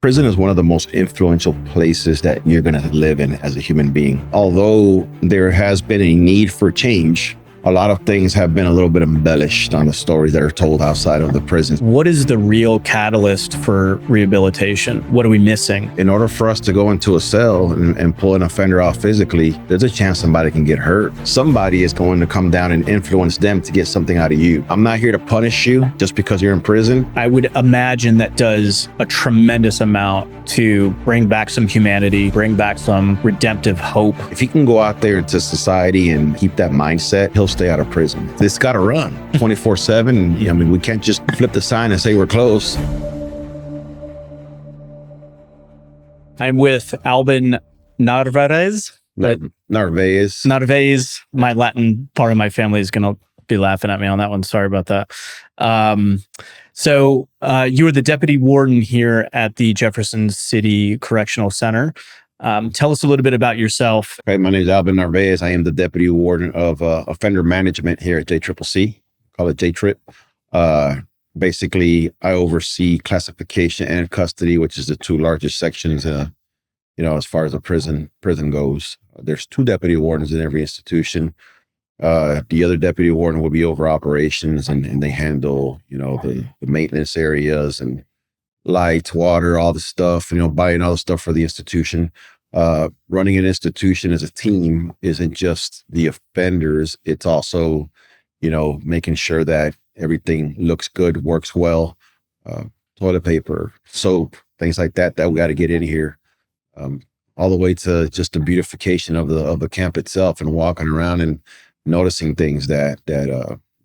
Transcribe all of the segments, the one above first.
Prison is one of the most influential places that you're going to live in as a human being. Although there has been a need for change, a lot of things have been a little bit embellished on the stories that are told outside of the prison. What is the real catalyst for rehabilitation? What are we missing? In order for us to go into a cell and pull an offender out physically, there's a chance somebody can get hurt. Somebody is going to come down and influence them to get something out of you. I'm not here to punish you just because you're in prison. I would imagine that does a tremendous amount to bring back some humanity, bring back some redemptive hope. If he can go out there into society and keep that mindset, he'll stay out of prison. It's got to run 24/7. I mean, we can't just flip the sign and say we're closed. I'm with Albin Narvaez. Narvaez. My Latin part of my family is going to be laughing at me on that one. Sorry about that. So you are the Deputy Warden here at the Jefferson City Correctional Center. Tell us a little bit about yourself. Okay, my name is Albin Narvaez. I am the Deputy Warden of Offender Management here at JCCC. Call it J-Trip. Basically, I oversee classification and custody, which is the two largest sections, as far as the prison goes. There's 2 deputy wardens in every institution. The other deputy warden will be over operations, and they handle, the maintenance areas and lights, water, all the stuff, buying all the stuff for the institution. Running an institution as a team isn't just the offenders. It's also, making sure that everything looks good, works well, toilet paper, soap, things like that we got to get in here. All the way to just the beautification of the camp itself, and walking around and noticing things that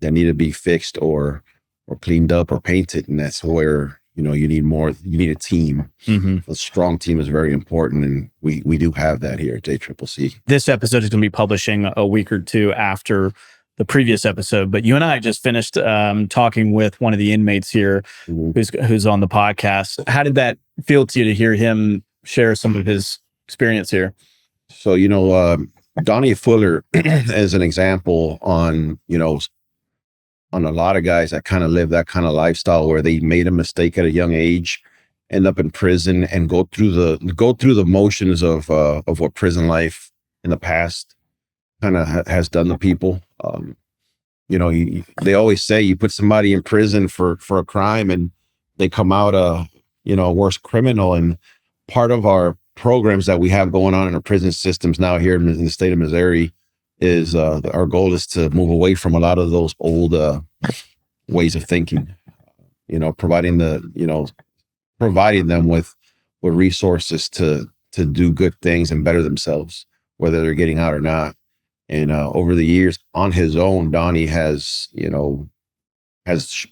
need to be fixed or cleaned up or painted. And that's where, you need a team. Mm-hmm. A strong team is very important. And we do have that here at JCCC. This episode is going to be publishing a week or two after the previous episode, but you and I just finished talking with one of the inmates here, mm-hmm. who's on the podcast. How did that feel to you to hear him share some of his experience here? So, Donnie Fuller as an example on a lot of guys that kind of live that kind of lifestyle where they made a mistake at a young age, end up in prison, and go through the motions of what prison life in the past kind of has done to people. They always say you put somebody in prison for a crime and they come out a worse criminal. And part of our programs that we have going on in our prison systems now here in the state of Missouri is our goal is to move away from a lot of those old ways of thinking, providing them with resources to do good things and better themselves, whether they're getting out or not. And over the years on his own, Donnie has been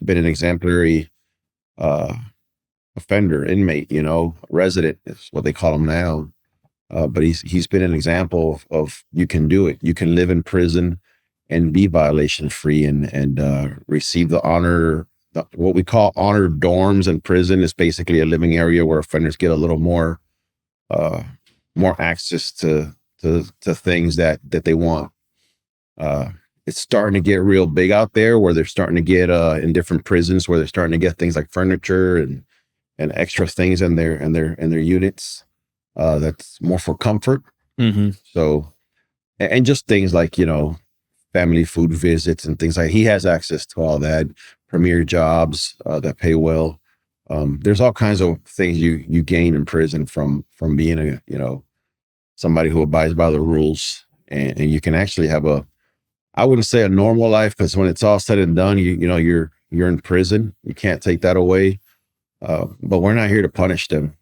an exemplary offender, inmate, resident is what they call him now. But he's been an example of you can do it. You can live in prison and be violation free and receive the honor. What we call honor dorms in prison is basically a living area where offenders get a little more access to things that they want. It's starting to get real big out there where they're starting to get in different prisons where they're starting to get things like furniture and extra things in their units. That's more for comfort. Mm-hmm. So, and just things like, family food visits and things like, he has access to all that, premier jobs that pay well. There's all kinds of things you gain in prison from being somebody who abides by the rules, and you can actually have I wouldn't say a normal life, because when it's all said and done, you're in prison. You can't take that away. But we're not here to punish them.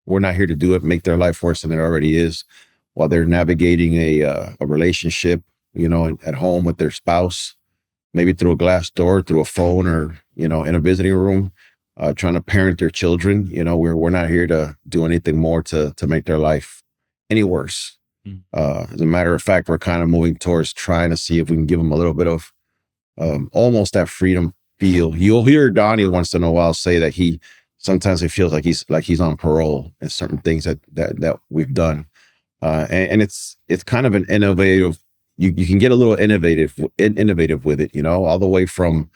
We're not here to do it, make their life worse than it already is, while they're navigating a relationship, at home with their spouse, maybe through a glass door, through a phone, or, in a visiting room, trying to parent their children. We're not here to do anything more to make their life any worse. As a matter of fact, we're kind of moving towards trying to see if we can give them a little bit of almost that freedom feel. You'll hear Donnie once in a while say that sometimes he feels like he's on parole and certain things that we've done. And it's kind of an innovative, you can get a little innovative with it, all the way from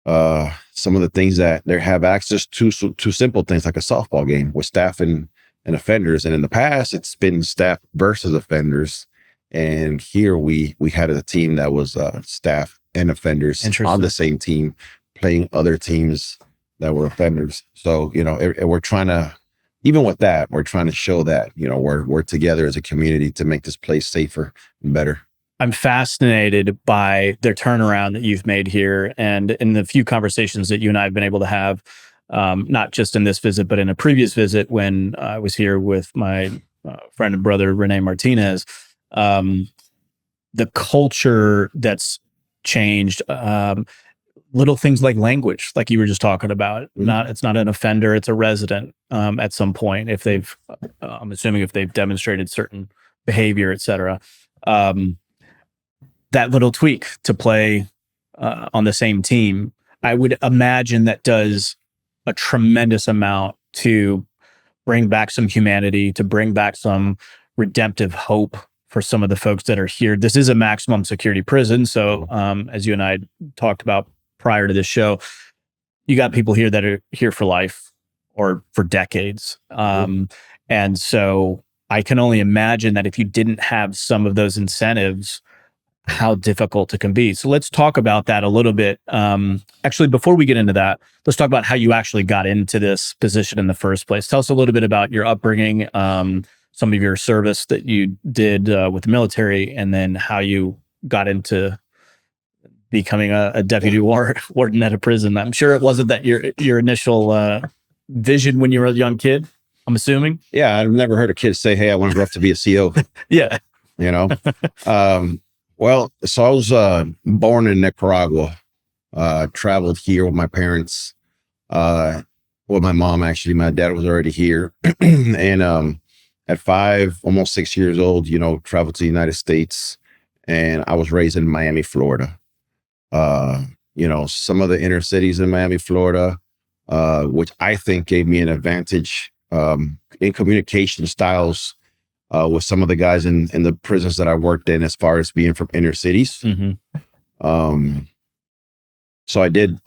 some of the things that they have access to simple things like a softball game with staff and offenders. And in the past, it's been staff versus offenders. And here we had a team that was staff and offenders on the same team playing other teams that were offenders. So, we're trying to, even with that, we're trying to show that, we're together as a community to make this place safer and better. I'm fascinated by the turnaround that you've made here, and in the few conversations that you and I have been able to have, not just in this visit, but in a previous visit when I was here with my friend and brother, Rene Martinez, the culture that's changed, little things like language, like you were just talking about. It's not an offender, it's a resident at some point, if they've, I'm assuming if they've demonstrated certain behavior, et cetera. That little tweak to play on the same team, I would imagine that does a tremendous amount to bring back some humanity, to bring back some redemptive hope for some of the folks that are here. This is a maximum security prison. So as you and I talked about prior to this show, you got people here that are here for life or for decades. And so I can only imagine that if you didn't have some of those incentives, how difficult it can be. So let's talk about that a little bit. Actually, before we get into that, let's talk about how you actually got into this position in the first place. Tell us a little bit about your upbringing, some of your service that you did with the military, and then how you got into becoming a deputy warden at a prison. I'm sure it wasn't that your initial vision when you were a young kid, I'm assuming. Yeah, I've never heard a kid say, "Hey, I want to grow up to be a CO." Yeah. Well, so I was born in Nicaragua, traveled here with my parents, with my mom, actually. My dad was already here. And at 5, almost 6 years old, traveled to the United States, and I was raised in Miami, Florida. Some of the inner cities in Miami, Florida, which I think gave me an advantage in communication styles with some of the guys in the prisons that I worked in, as far as being from inner cities. So I did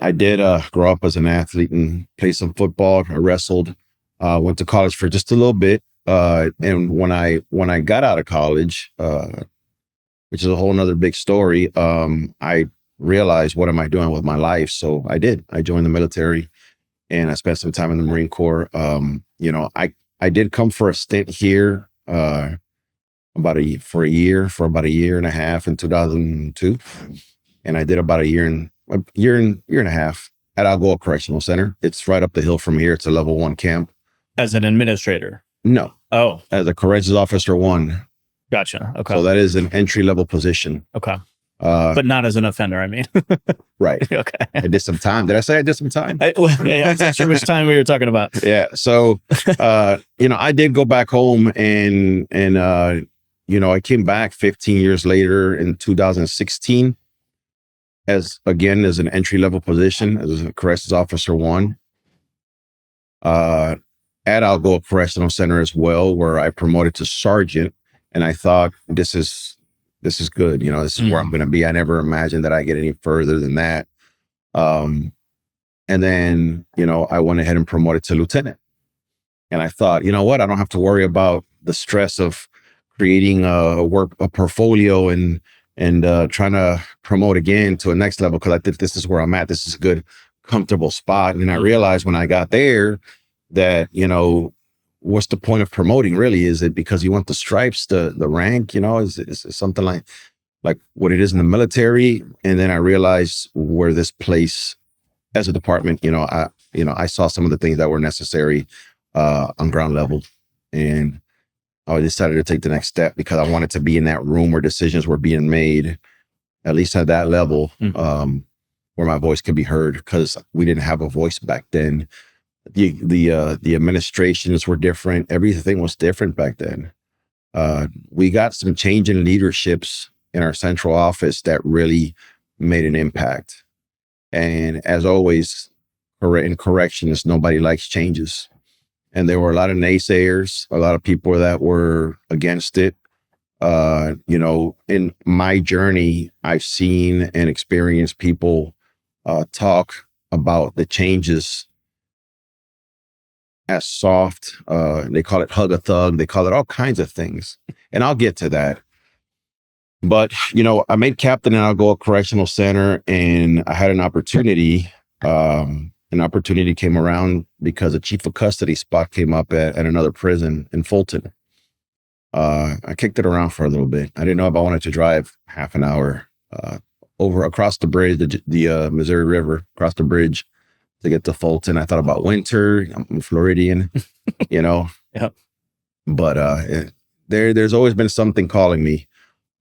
grow up as an athlete and play some football. I wrestled, went to college for just a little bit. And when I got out of college, which is a whole nother big story, I realized, what am I doing with my life? So I joined the military, and I spent some time in the Marine Corps. I did come for a stint here, for about a year and a half in 2002. And I did about a year and a half at Algoa Correctional Center. It's right up the hill from here. It's a level 1 camp. As an administrator? No. Oh. As a corrections officer 1. Gotcha. Okay. So that is an entry level position. Okay. But not as an offender, I mean. Right. Okay. I did some time. Did I say I did some time? I'm not sure which time we were talking about. Yeah. So, I did go back home, and I came back 15 years later in 2016 as an entry level position as a corrections officer 1. At Algoa Correctional Center as well, where I promoted to sergeant, and I thought, this is good. This is where I'm going to be. I never imagined that I get any further than that. And then, I went ahead and promoted to lieutenant. And I thought, you know what? I don't have to worry about the stress of creating a portfolio and trying to promote again to a next level, because I think this is where I'm at. This is a good, comfortable spot. And I realized when I got there that, what's the point of promoting, really? Is it because you want the stripes, the rank? Is it something like what it is in the military? And then I realized where this place, as a department, I saw some of the things that were necessary on ground level, and I decided to take the next step because I wanted to be in that room where decisions were being made, at least at that level, where my voice could be heard, because we didn't have a voice back then. The administrations were different. Everything was different back then. We got some change in leaderships in our central office that really made an impact. And as always, in corrections, nobody likes changes. And there were a lot of naysayers, a lot of people that were against it. In my journey, I've seen and experienced people talk about the changes as soft. They call it hug a thug. They call it all kinds of things. And I'll get to that. But, I made captain in Algoa Correctional Center, and I had an opportunity. An opportunity came around because a chief of custody spot came up at another prison in Fulton. I kicked it around for a little bit. I didn't know if I wanted to drive half an hour across the bridge, the Missouri River, across the bridge to get to Fulton. I thought about winter. I'm a Floridian, Yep. But there's always been something calling me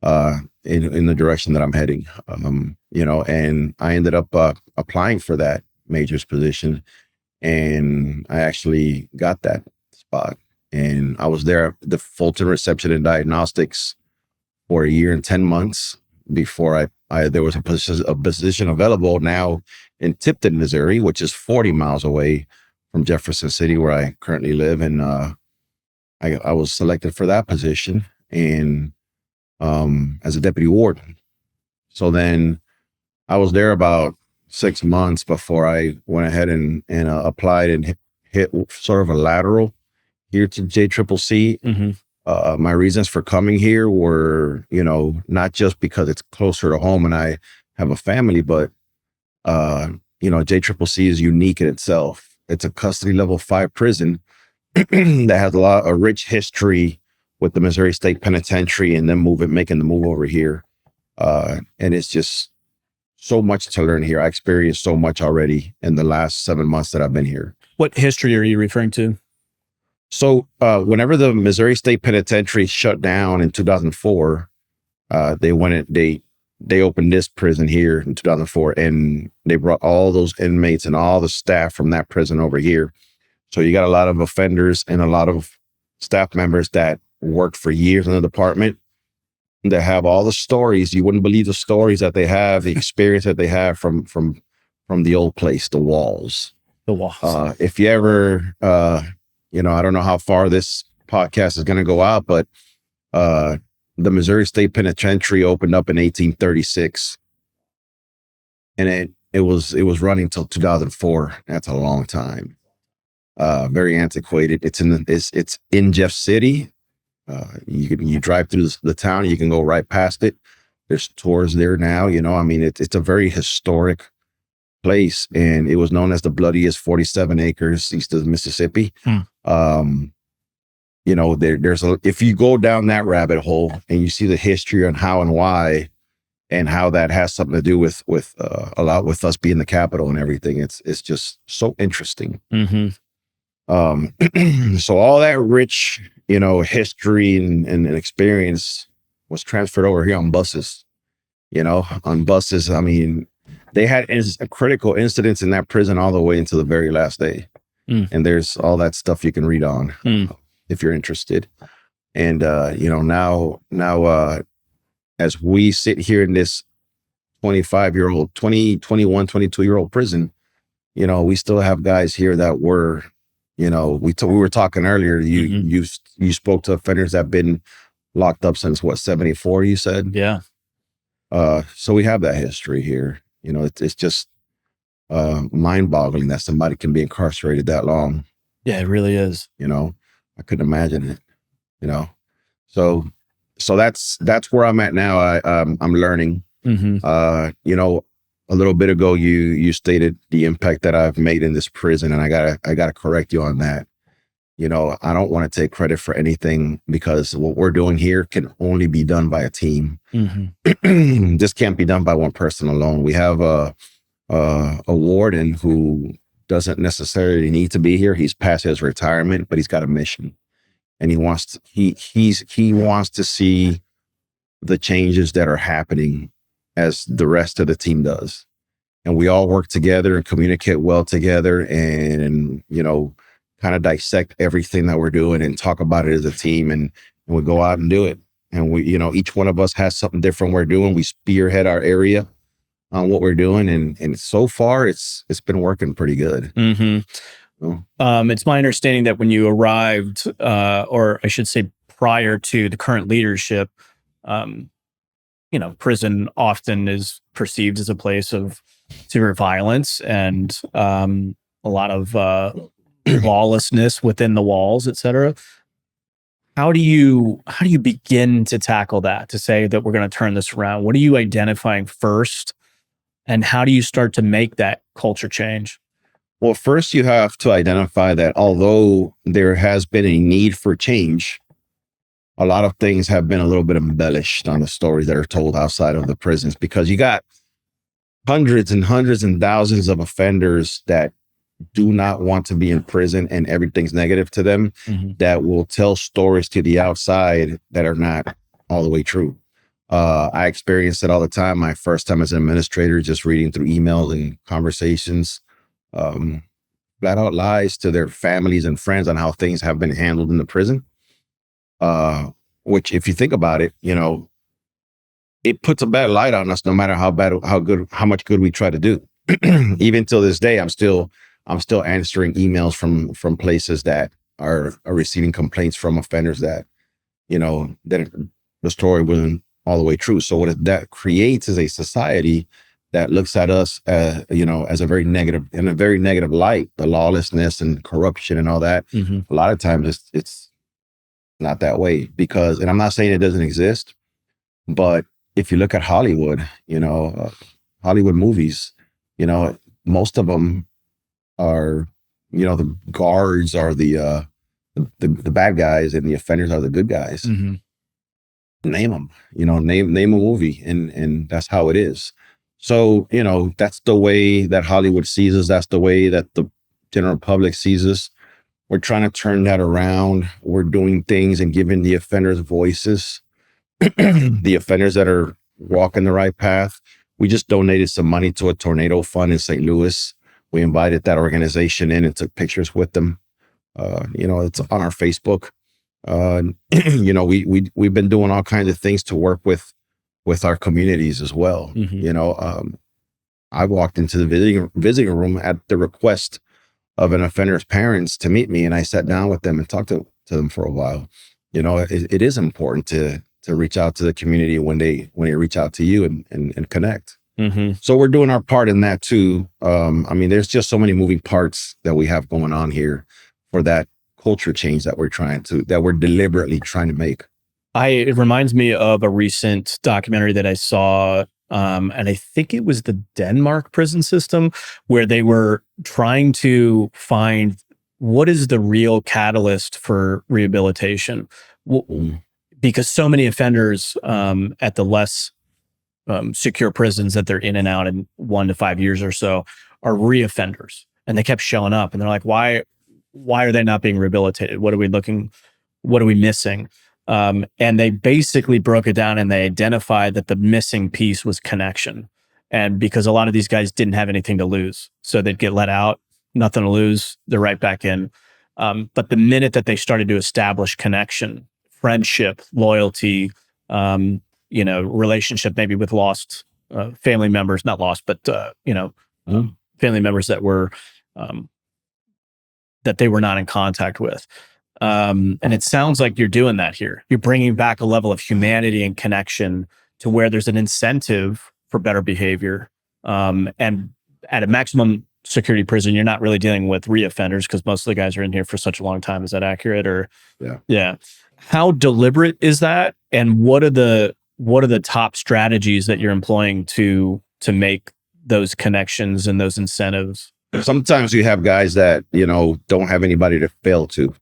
in the direction that I'm heading. And I ended up applying for that major's position, and I actually got that spot. And I was there at the Fulton Reception and Diagnostics for 1 year and 10 months before there was a position available now in Tipton, Missouri, which is 40 miles away from Jefferson City, where I currently live. And I was selected for that position, and as a deputy warden. So then I was there about 6 months before I went ahead and applied and hit sort of a lateral here to JCCC. Mm-hmm. My reasons for coming here were, not just because it's closer to home and I have a family, but, JCCC is unique in itself. It's a custody level 5 prison that has a rich history with the Missouri State Penitentiary, and then making the move over here. And it's just so much to learn here. I experienced so much already in the last 7 months that I've been here. What history are you referring to? So whenever the Missouri State Penitentiary shut down in 2004, they opened this prison here in 2004, and they brought all those inmates and all the staff from that prison over here. So you got a lot of offenders and a lot of staff members that worked for years in the department that have all the stories. You wouldn't believe the stories that they have, the experience that they have from the old place, the walls. The walls. If you ever, I don't know how far this podcast is going to go out, but the Missouri State Penitentiary opened up in 1836, and it was running till 2004. That's a long time. Very antiquated. It's in Jeff City. You drive through the town, you can go right past it. There's tours there now. It's a very historic place, and it was known as the bloodiest 47 acres east of the Mississippi. If you go down that rabbit hole and you see the history on how and why, and how that has something to do with a lot with us being the capital and everything, it's just so interesting. Mm-hmm. So all that rich, history and experience was transferred over here on buses. On buses, they had critical incidents in that prison all the way into the very last day. And there's all that stuff you can read on if you're interested. And, now as we sit here in this 21, 22-year-old prison, we still have guys here that were, we were talking earlier, you spoke to offenders that have been locked up since 74, you said? Yeah. So we have that history here. It's just mind-boggling that somebody can be incarcerated that long. Yeah, it really is. I couldn't imagine it. So that's where I'm at now. I'm learning. Mm-hmm. A little bit ago, you stated the impact that I've made in this prison, and I gotta correct you on that. I don't want to take credit for anything, because what we're doing here can only be done by a team. Mm-hmm. This can't be done by one person alone. We have a warden who doesn't necessarily need to be here. He's past his retirement, but he's got a mission, and he wants to see the changes that are happening as the rest of the team does. And we all work together and communicate well together, and kind of dissect everything that we're doing and talk about it as a team, and we go out and do it. And we, each one of us has something different we're doing. We spearhead our area on what we're doing, and so far it's been working pretty good. Mm-hmm. It's my understanding that when you arrived, or I should say prior to the current leadership, prison often is perceived as a place of severe violence and a lot of lawlessness within the walls, et cetera. How do you begin to tackle that, to say that we're going to turn this around? What are you identifying first, and how do you start to make that culture change? Well, first you have to identify that although there has been a need for change, a lot of things have been a little bit embellished on the stories that are told outside of the prisons, because you got hundreds and hundreds and thousands of offenders that do not want to be in prison and everything's negative to them, that will tell stories to the outside that are not all the way true. I experienced it all the time. My first time as an administrator, just reading through emails and conversations, flat out lies to their families and friends on how things have been handled in the prison. Which, if you think about it, it puts a bad light on us, no matter how much good we try to do. Even till this day, I'm still answering emails from places that are receiving complaints from offenders that, that the story wasn't all the way true. So what that creates is a society that looks at us, as a very negative light, the lawlessness and corruption and all that. A lot of times it's not that way, because, and I'm not saying it doesn't exist, but if you look at Hollywood, Hollywood movies, most of them are, the guards are the bad guys and the offenders are the good guys. Name them, name a movie, and that's how it is. So, that's the way that Hollywood sees us. That's the way that the general public sees us. We're trying to turn that around. We're doing things and giving the offenders voices, the offenders that are walking the right path. We just donated some money to a tornado fund in St. Louis. We invited that organization in and took pictures with them. It's on our Facebook. We've been doing all kinds of things to work with our communities as well. I walked into the visiting room at the request of an offender's parents to meet me, and I sat down with them and talked to them for a while. It is important to reach out to the community when they reach out to you and connect. So we're doing our part in that too. There's just so many moving parts that we have going on here for that culture change that we're deliberately trying to make. It reminds me of a recent documentary that I saw, and I think it was the Denmark prison system, where they were trying to find what is the real catalyst for rehabilitation. Because so many offenders at the less secure prisons that they're in and out in 1 to 5 years or so are reoffenders, and they kept showing up, and they're like, why are they not being rehabilitated? What are we missing? And they basically broke it down, and they identified that the missing piece was connection. And because a lot of these guys didn't have anything to lose, so they'd get let out, nothing to lose, they're right back in. But the minute that they started to establish connection, friendship, loyalty, relationship, maybe with lost family members, not lost, but family members that were that they were not in contact with. And it sounds like you're doing that here. You're bringing back a level of humanity and connection to where there's an incentive for better behavior. And at a maximum security prison, you're not really dealing with reoffenders, because most of the guys are in here for such a long time. Is that accurate? Or yeah. How deliberate is that? And what are the top strategies that you're employing to make those connections and those incentives? Sometimes you have guys that, don't have anybody to fail to,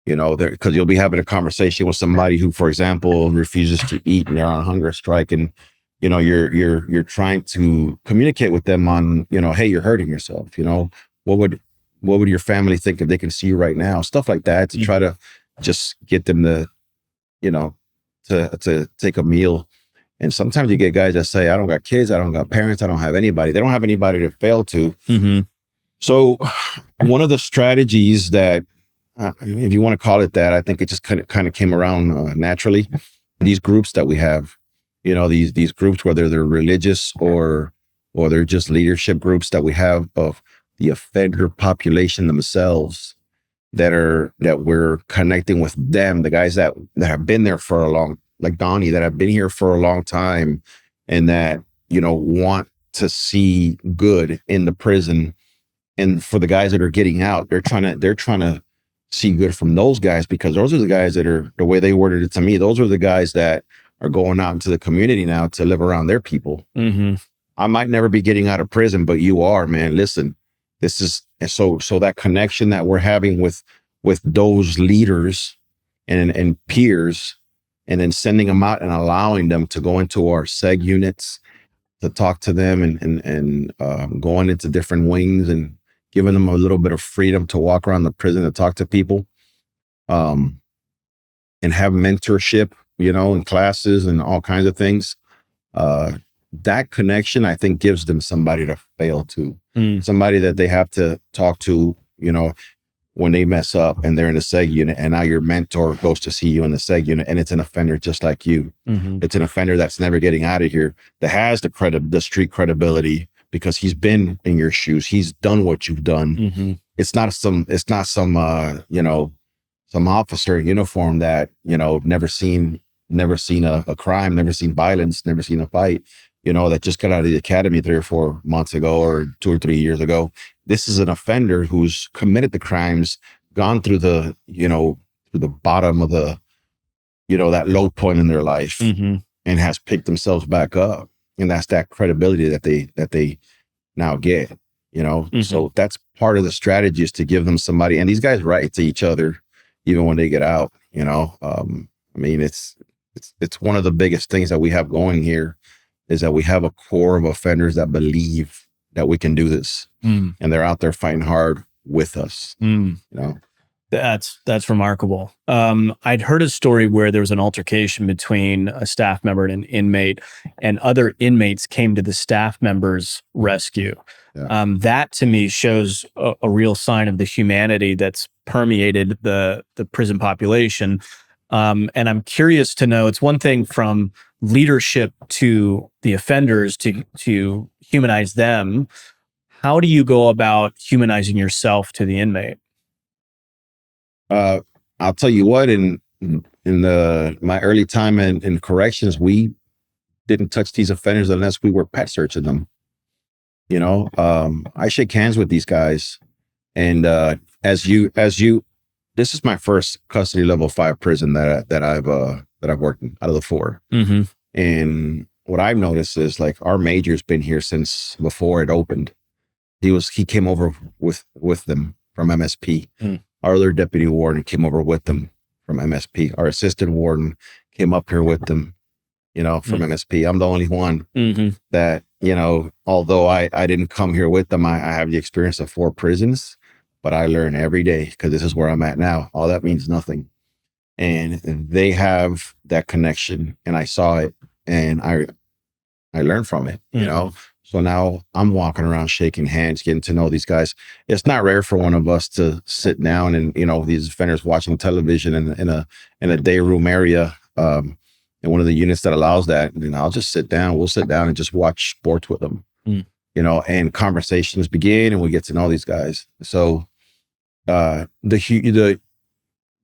because you'll be having a conversation with somebody who, for example, refuses to eat and they're on hunger strike, and, you're trying to communicate with them on, hey, you're hurting yourself. What would your family think if they can see you right now? Stuff like that, to try to just get them to, to take a meal. And sometimes you get guys that say, I don't got kids, I don't got parents, I don't have anybody. They don't have anybody to fail to. So one of the strategies that, if you want to call it that, I think it just kind of came around naturally. These groups that we have, these groups, whether they're religious or they're just leadership groups that we have of the offender population themselves, that we're connecting with them, the guys that have been there for a long, like Donnie, that have been here for a long time, and that, want to see good in the prison. And for the guys that are getting out, they're trying to see good from those guys, because those are the guys that are, the way they worded it to me, those are the guys that are going out into the community now to live around their people. Mm-hmm. I might never be getting out of prison, but you are, man. Listen, this is, and so that connection that we're having with those leaders and peers, and then sending them out and allowing them to go into our seg units to talk to them, and going into different wings and giving them a little bit of freedom to walk around the prison and talk to people, and have mentorship, in classes and all kinds of things. That connection, I think, gives them somebody to fail to, somebody that they have to talk to, when they mess up and they're in the seg unit, and now your mentor goes to see you in the seg unit, and it's an offender just like you. Mm-hmm. It's an offender that's never getting out of here, that has the street credibility, because he's been in your shoes. He's done what you've done. Mm-hmm. It's not some some officer in uniform that, never seen a crime, never seen violence, never seen a fight, that just got out of the academy 3 or 4 months ago, or 2 or 3 years ago. This is an offender who's committed the crimes, gone through the, through the bottom of the, that low point in their life, mm-hmm. and has picked themselves back up. And that's that credibility that they now get, Mm-hmm. So that's part of the strategy, is to give them somebody, and these guys write to each other even when they get out, it's one of the biggest things that we have going here, is that we have a core of offenders that believe that we can do this, and they're out there fighting hard with us. That's remarkable. I'd heard a story where there was an altercation between a staff member and an inmate, and other inmates came to the staff member's rescue. Yeah. That to me shows a real sign of the humanity that's permeated the prison population. And I'm curious to know, it's one thing from leadership to the offenders to humanize them. How do you go about humanizing yourself to the inmate? I'll tell you what, in my early time in corrections, we didn't touch these offenders unless we were pet searching them. I shake hands with these guys, and as you, this is my first custody level 5 prison that I've worked in out of the 4. Mm-hmm. And what I've noticed is, like, our major's been here since before it opened. He came over with them from MSP. Our other deputy warden came over with them from MSP. Our assistant warden came up here with them, from MSP. I'm the only one that, although I didn't come here with them, I have the experience of 4 prisons, but I learn every day, because this is where I'm at now. All that means nothing. And they have that connection, and I saw it, and I learned from it, So now I'm walking around shaking hands, getting to know these guys. It's not rare for one of us to sit down and, these offenders watching television in a day room area, in one of the units that allows that. And I'll just sit down. We'll sit down and just watch sports with them, and conversations begin, and we get to know these guys. So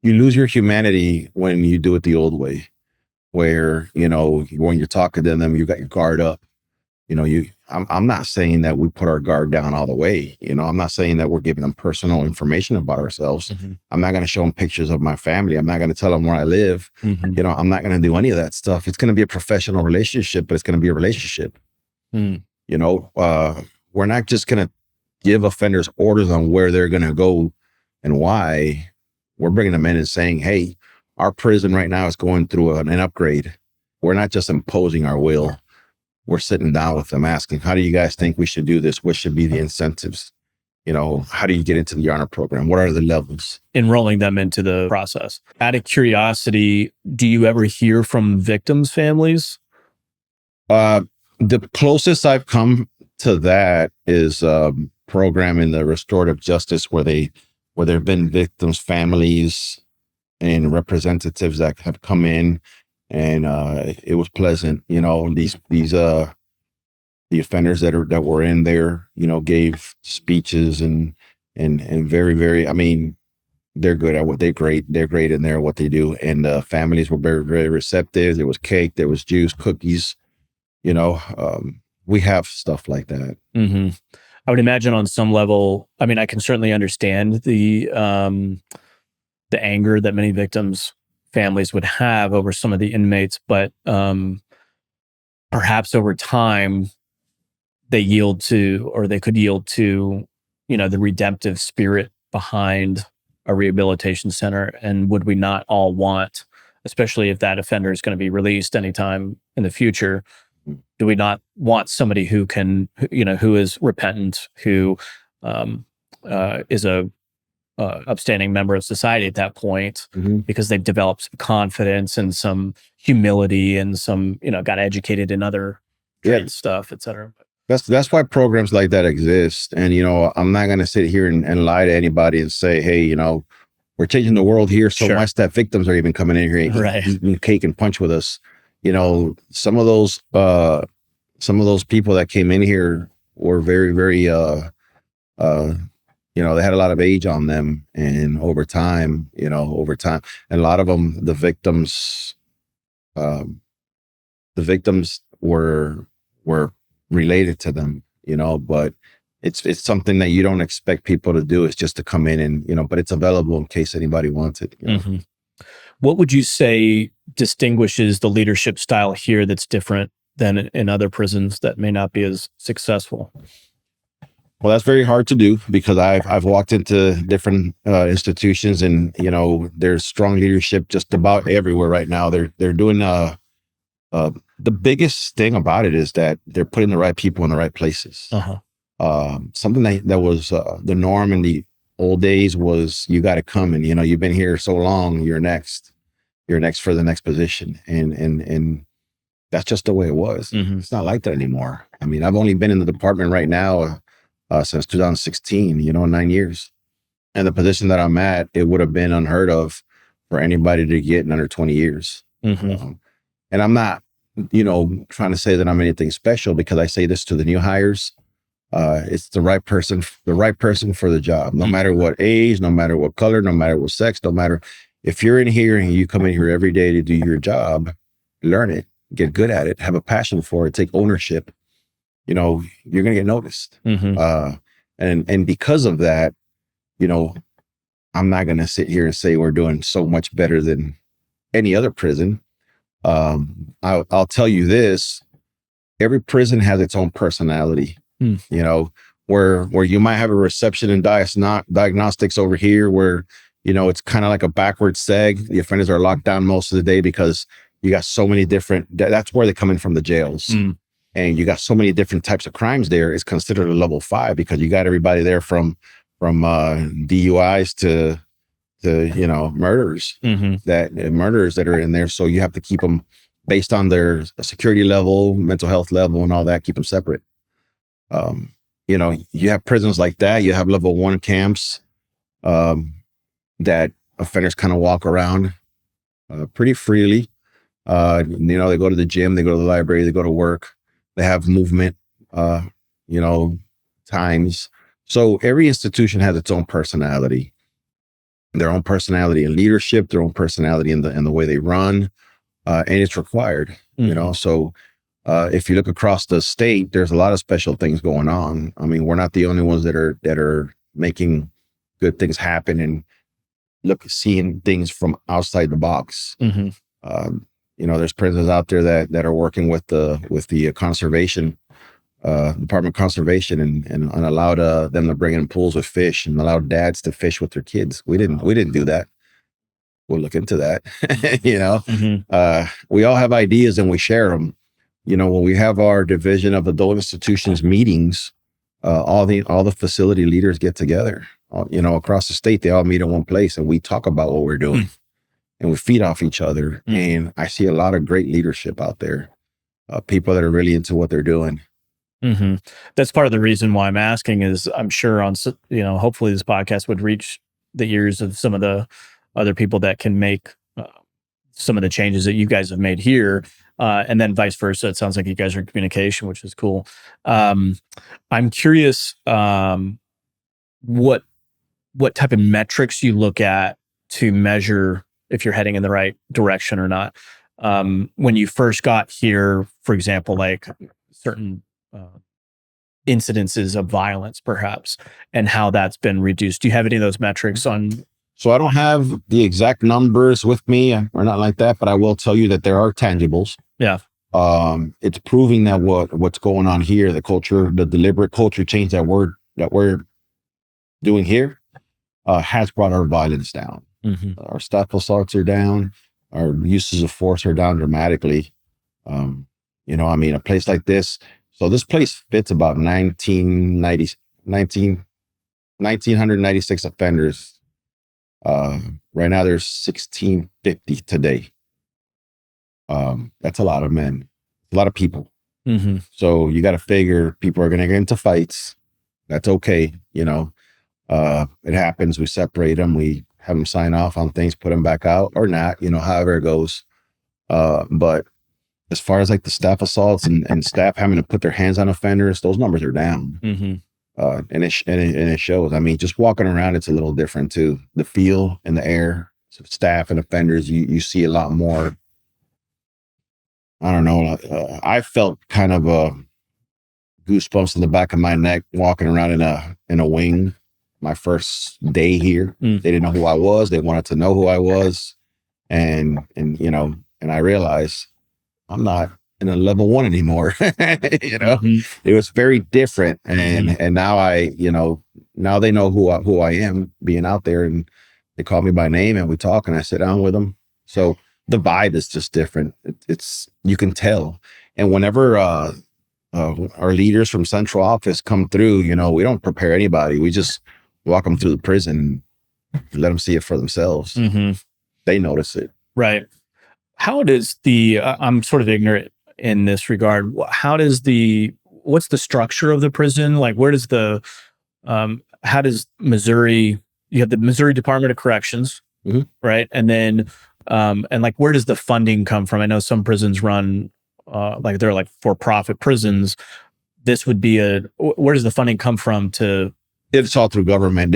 you lose your humanity when you do it the old way, where, when you're talking to them, you got your guard up. I'm not saying that we put our guard down all the way. I'm not saying that we're giving them personal information about ourselves. Mm-hmm. I'm not going to show them pictures of my family. I'm not going to tell them where I live. Mm-hmm. I'm not going to do any of that stuff. It's going to be a professional relationship, but it's going to be a relationship. We're not just going to give offenders orders on where they're going to go and why. We're bringing them in and saying, hey, our prison right now is going through an upgrade. We're not just imposing our will. We're sitting down with them, asking, how do you guys think we should do this? What should be the incentives? How do you get into the honor program? What are the levels? Enrolling them into the process. Out of curiosity, do you ever hear from victims' families? The closest I've come to that is program in the restorative justice, where there have been victims' families and representatives that have come in. And it was pleasant, these the offenders that were in there, gave speeches and very, very, they're good at what they're great in there, what they do. And families were very, very receptive. There was cake, there was juice, cookies, we have stuff like that. Mm-hmm. I would imagine on some level, I mean, I can certainly understand the anger that many victims' families would have over some of the inmates, but perhaps over time they yield to, or they could yield to, the redemptive spirit behind a rehabilitation center. And would we not all want, especially if that offender is going to be released anytime in the future, do we not want somebody who can, who is repentant, who is a upstanding member of society at that point, because they've developed some confidence and some humility and some, got educated in other trade stuff, et cetera. That's why programs like that exist. And, I'm not going to sit here and lie to anybody and say, hey, we're changing the world here so much that victims are even coming in here and eating cake and punch with us. Some of those people that came in here were very, very, they had a lot of age on them, and over time, and a lot of them, the victims were related to them, but it's something that you don't expect people to do. It's just to come in and, but it's available in case anybody wants it. Mm-hmm. What would you say distinguishes the leadership style here that's different than in other prisons that may not be as successful? Well, that's very hard to do because I've walked into different institutions, and there's strong leadership just about everywhere right now. They're doing the biggest thing about it is that they're putting the right people in the right places. Something that was the norm in the old days was you got to come and you've been here so long, you're next for the next position, and that's just the way it was. It's not like that anymore. I mean, I've only been in the department right now since 2016, 9 years. And the position that I'm at, it would have been unheard of for anybody to get in under 20 years. And I'm not, trying to say that I'm anything special, because I say this to the new hires. It's the right person for the job, no matter what age, no matter what color, no matter what sex, no matter if you're in here and you come in here every day to do your job, learn it, get good at it, have a passion for it, take ownership, you're going to get noticed. And because of that, I'm not going to sit here and say we're doing so much better than any other prison. I'll tell you this, every prison has its own personality, where you might have a reception and diagnostics over here where, it's kind of like a backward seg. The offenders are locked down most of the day because you got so many that's where they come in from the jails. And you got so many different types of crimes there. It's considered a level 5 because you got everybody there from DUIs to murders, murderers that are in there. So you have to keep them based on their security level, mental health level, and all that, keep them separate. You have prisons like that. You have level 1 camps that offenders kind of walk around pretty freely. They go to the gym, they go to the library, they go to work, they have movement, times. So every institution has its own personality. Their own personality in leadership, their own personality in the way they run, and it's required. So if you look across the state, there's a lot of special things going on. I mean, we're not the only ones that are making good things happen and seeing things from outside the box. There's prisons out there that are working with the conservation Department of Conservation and allowed them to bring in pools with fish and allowed dads to fish with their kids. We didn't do that. We'll look into that. We all have ideas and we share them. When we have our division of adult institutions meetings, all the facility leaders get together. Across the state, they all meet in one place and we talk about what we're doing and we feed off each other. And I see a lot of great leadership out there, people that are really into what they're doing. That's part of the reason why I'm asking is I'm sure hopefully this podcast would reach the ears of some of the other people that can make some of the changes that you guys have made here. And then vice versa. It sounds like you guys are in communication, which is cool. I'm curious what type of metrics you look at to measure if you're heading in the right direction or not. When you first got here, for example, like certain incidences of violence, perhaps, and how that's been reduced. Do you have any of those metrics on? So I don't have the exact numbers with me or not like that, but I will tell you that there are tangibles. Yeah. It's proving that what's going on here, the deliberate culture change that we're doing here, has brought our violence down. Mm-hmm. Our staff assaults are down. Our uses of force are down dramatically. A place like this. So this place fits about 1,996 offenders. Right now there's 1,650 today. That's a lot of men, a lot of people. Mm-hmm. So you got to figure people are going to get into fights. That's okay. It happens. We separate them. We have them sign off on things, put them back out or not, however it goes. But as far as like the staff assaults and staff having to put their hands on offenders, those numbers are down. Mm-hmm. And it shows. I mean, just walking around, it's a little different too. The feel and the air, so staff and offenders, you see a lot more. I don't know. I felt kind of goosebumps in the back of my neck walking around in a wing. My first day here, They didn't know who I was. They wanted to know who I was, and I realized I'm not in a level 1 anymore. Mm-hmm. It was very different, and now now they know who I am being out there, and they call me by name and we talk and I sit down with them. So the vibe is just different. It's you can tell. And whenever our leaders from central office come through, we don't prepare anybody. We just walk them through the prison, and let them see it for themselves. Mm-hmm. They notice it. Right. How does I'm sort of ignorant in this regard. What's the structure of the prison? Like, where does how does Missouri, you have the Missouri Department of Corrections, mm-hmm. right? And then, and like, where does the funding come from? I know some prisons run, they're like for-profit prisons. This would be where does the funding come from It's all through government.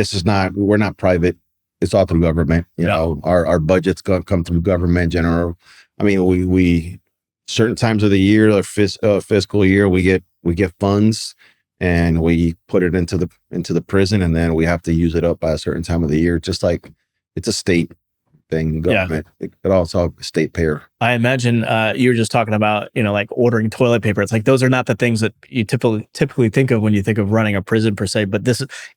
We're not private. It's all through government. Our budgets come through government general. I mean, we certain times of the year, our fiscal year, we get funds and we put it into the prison, and then we have to use it up by a certain time of the year. Just like it's a state thing, government. Yeah. It also state payer. I imagine you were just talking about, like ordering toilet paper. It's like those are not the things that you typically think of when you think of running a prison per se. But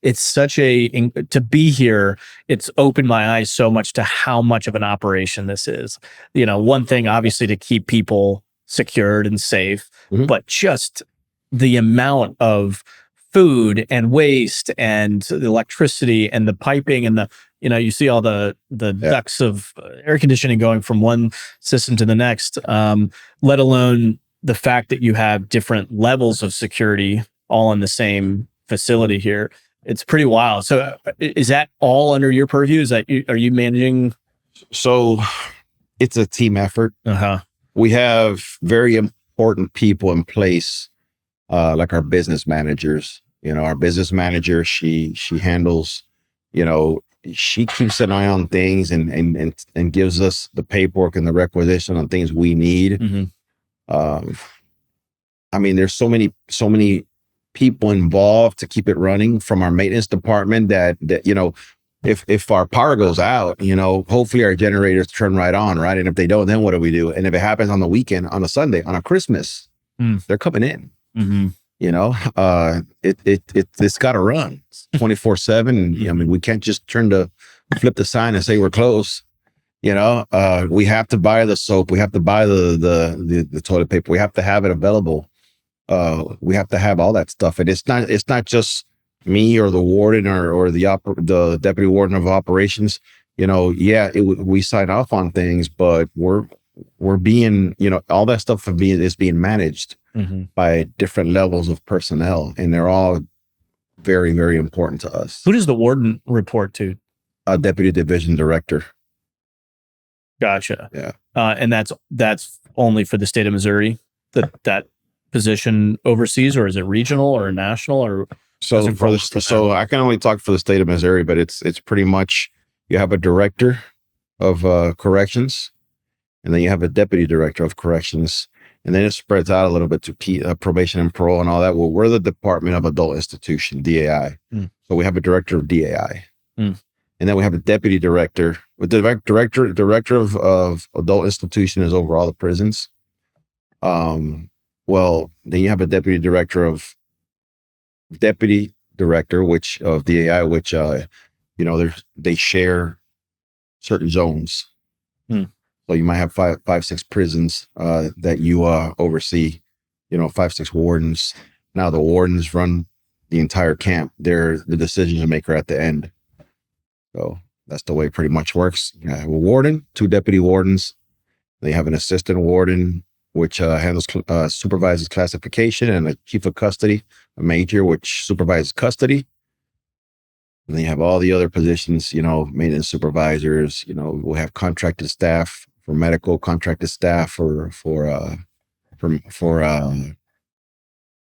it's such to be here. It's opened my eyes so much to how much of an operation this is. One thing obviously to keep people secured and safe, mm-hmm. but just the amount of food and waste and the electricity and the piping and you see all the ducts of air conditioning going from one system to the next, let alone the fact that you have different levels of security all in the same facility here. It's pretty wild. So is that all under your purview? Are you managing? So it's a team effort. Uh-huh. We have very important people in place, like our business managers. Our business manager, she handles, she keeps an eye on things and gives us the paperwork and the requisition on things we need. Mm-hmm. I mean, there's so many people involved to keep it running, from our maintenance department that if our power goes out, hopefully our generators turn right on, right? And if they don't, then what do we do? And if it happens on the weekend, on a Sunday, on a Christmas, they're coming in. Mm-hmm. It's got to run 24/7. I mean, we can't just flip the sign and say we're closed. We have to buy the soap. We have to buy the toilet paper. We have to have it available. We have to have all that stuff. And it's not just me or the warden or the deputy warden of operations. We sign off on things, but we're being, all that stuff is being managed mm-hmm. by different levels of personnel, and they're all very, very important to us. Who does the warden report to? Deputy division director. Gotcha. Yeah. And that's only for the state of Missouri that position overseas, or is it regional or national, or? So I can only talk for the state of Missouri, but it's pretty much, you have a director of corrections, and then you have a deputy director of corrections, And then it spreads out a little bit to probation and parole and all that. Well, we're the Department of Adult Institution, DAI. So we have a director of DAI. And then we have a deputy director. The director of adult institution is over all the prisons. Well, then you have a deputy director, which of DAI, which they share certain zones. So you might have five, 6 prisons that you oversee. 5, 6 wardens. Now the wardens run the entire camp. They're the decision maker at the end. So that's the way it pretty much works. You have a warden, 2 deputy wardens. They have an assistant warden, which supervises classification, and a chief of custody, a major, which supervises custody. And then you have all the other positions, maintenance supervisors. We'll have contracted staff for medical, contracted staff for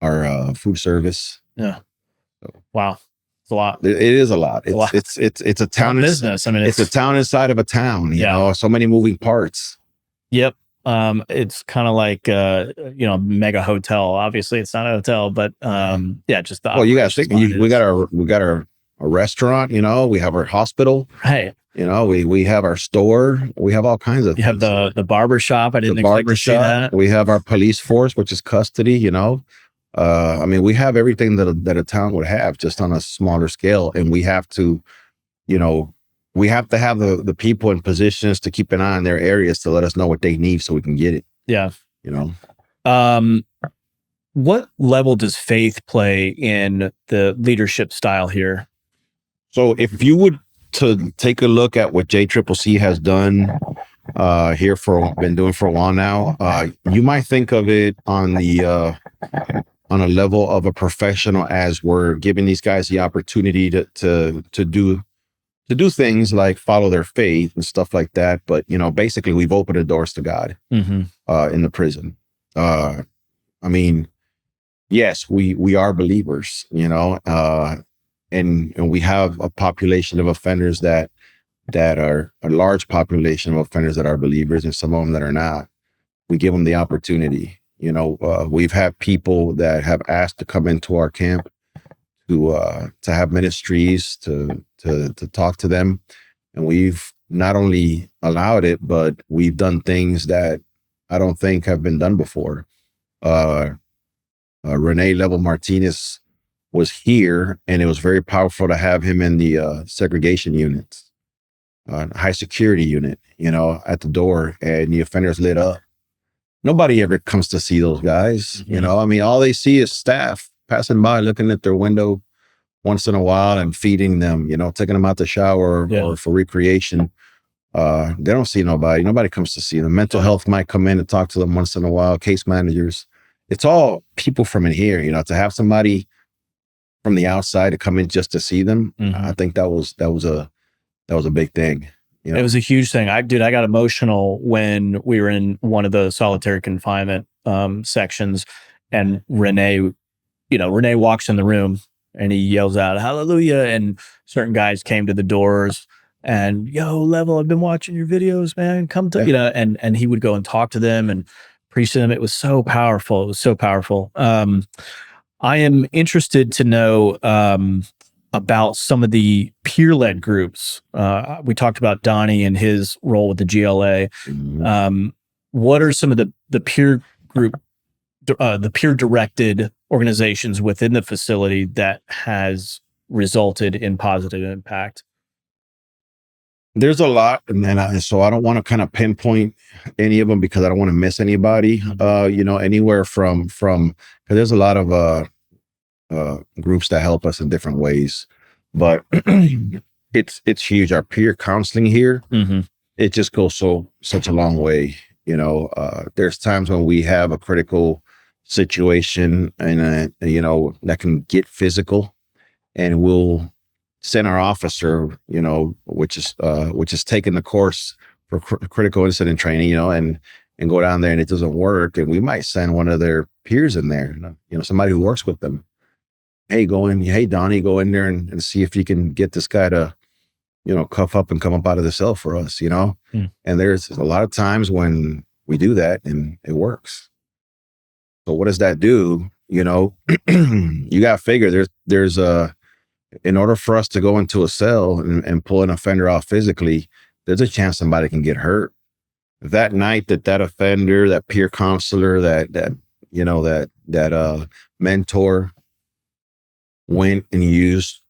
our food service. Yeah. So, wow. A lot. It is a lot. It's a town business. I mean, it's a town inside of a town. You know, so many moving parts. Yep. It's kind of like mega hotel. Obviously, it's not a hotel, but just the. Well, you guys think we got our restaurant. We have our hospital. Hey. We have our store. We have all kinds of. You have the barber shop. I didn't expect to see that. We have our police force, which is custody. We have everything that a town would have, just on a smaller scale, and we have to, have the people in positions to keep an eye on their areas to let us know what they need so we can get it. Yeah. What level does faith play in the leadership style here? So if you would to take a look at what JCCC has done here been doing for a while now, you might think of it on a level of a professional, as we're giving these guys the opportunity to do things like follow their faith and stuff like that. But basically, we've opened the doors to God in the prison. Yes, we are believers, and we have a population of offenders that are a large population of offenders that are believers, and some of them that are not. We give them the opportunity. We've had people that have asked to come into our camp to have ministries to talk to them, and we've not only allowed it, but we've done things that I don't think have been done before. Rene Level Martinez was here, and it was very powerful to have him in the segregation units, high security unit, at the door, and the offenders lit up. Nobody ever comes to see those guys, all they see is staff passing by, looking at their window once in a while and feeding them, taking them out to shower or for recreation. They don't see nobody. Nobody comes to see them. Mental health might come in and talk to them once in a while. Case managers. It's all people from in here, to have somebody from the outside to come in just to see them. I think that was a big thing. It was a huge thing. I got emotional when we were in one of the solitary confinement sections, and Rene walks in the room and he yells out, "Hallelujah!" And certain guys came to the doors and, "Yo, Level, I've been watching your videos, man. Come to and he would go and talk to them and preach to them. It was so powerful. It was so powerful. I am interested to know about some of the peer-led groups. We talked about Donnie and his role with the GLA. What are some of the peer group, the peer-directed organizations within the facility that has resulted in positive impact? There's a lot, and so I don't want to kind of pinpoint any of them because I don't want to miss anybody. Anywhere from because there's a lot of groups that help us in different ways, but it's huge. Our peer counseling here, it just goes such a long way. There's times when we have a critical situation and that can get physical, and we'll send our officer, which is taking the course for critical incident training, and go down there, and it doesn't work, and we might send one of their peers in there, somebody who works with them. Hey, Donnie, go in there and see if you can get this guy to, cuff up and come up out of the cell for us, And there's a lot of times when we do that and it works. So what does that do? You know, you got to figure there's in order for us to go into a cell and pull an offender off physically, there's a chance somebody can get hurt. That night that offender, that peer counselor, that you know, that mentor went and used,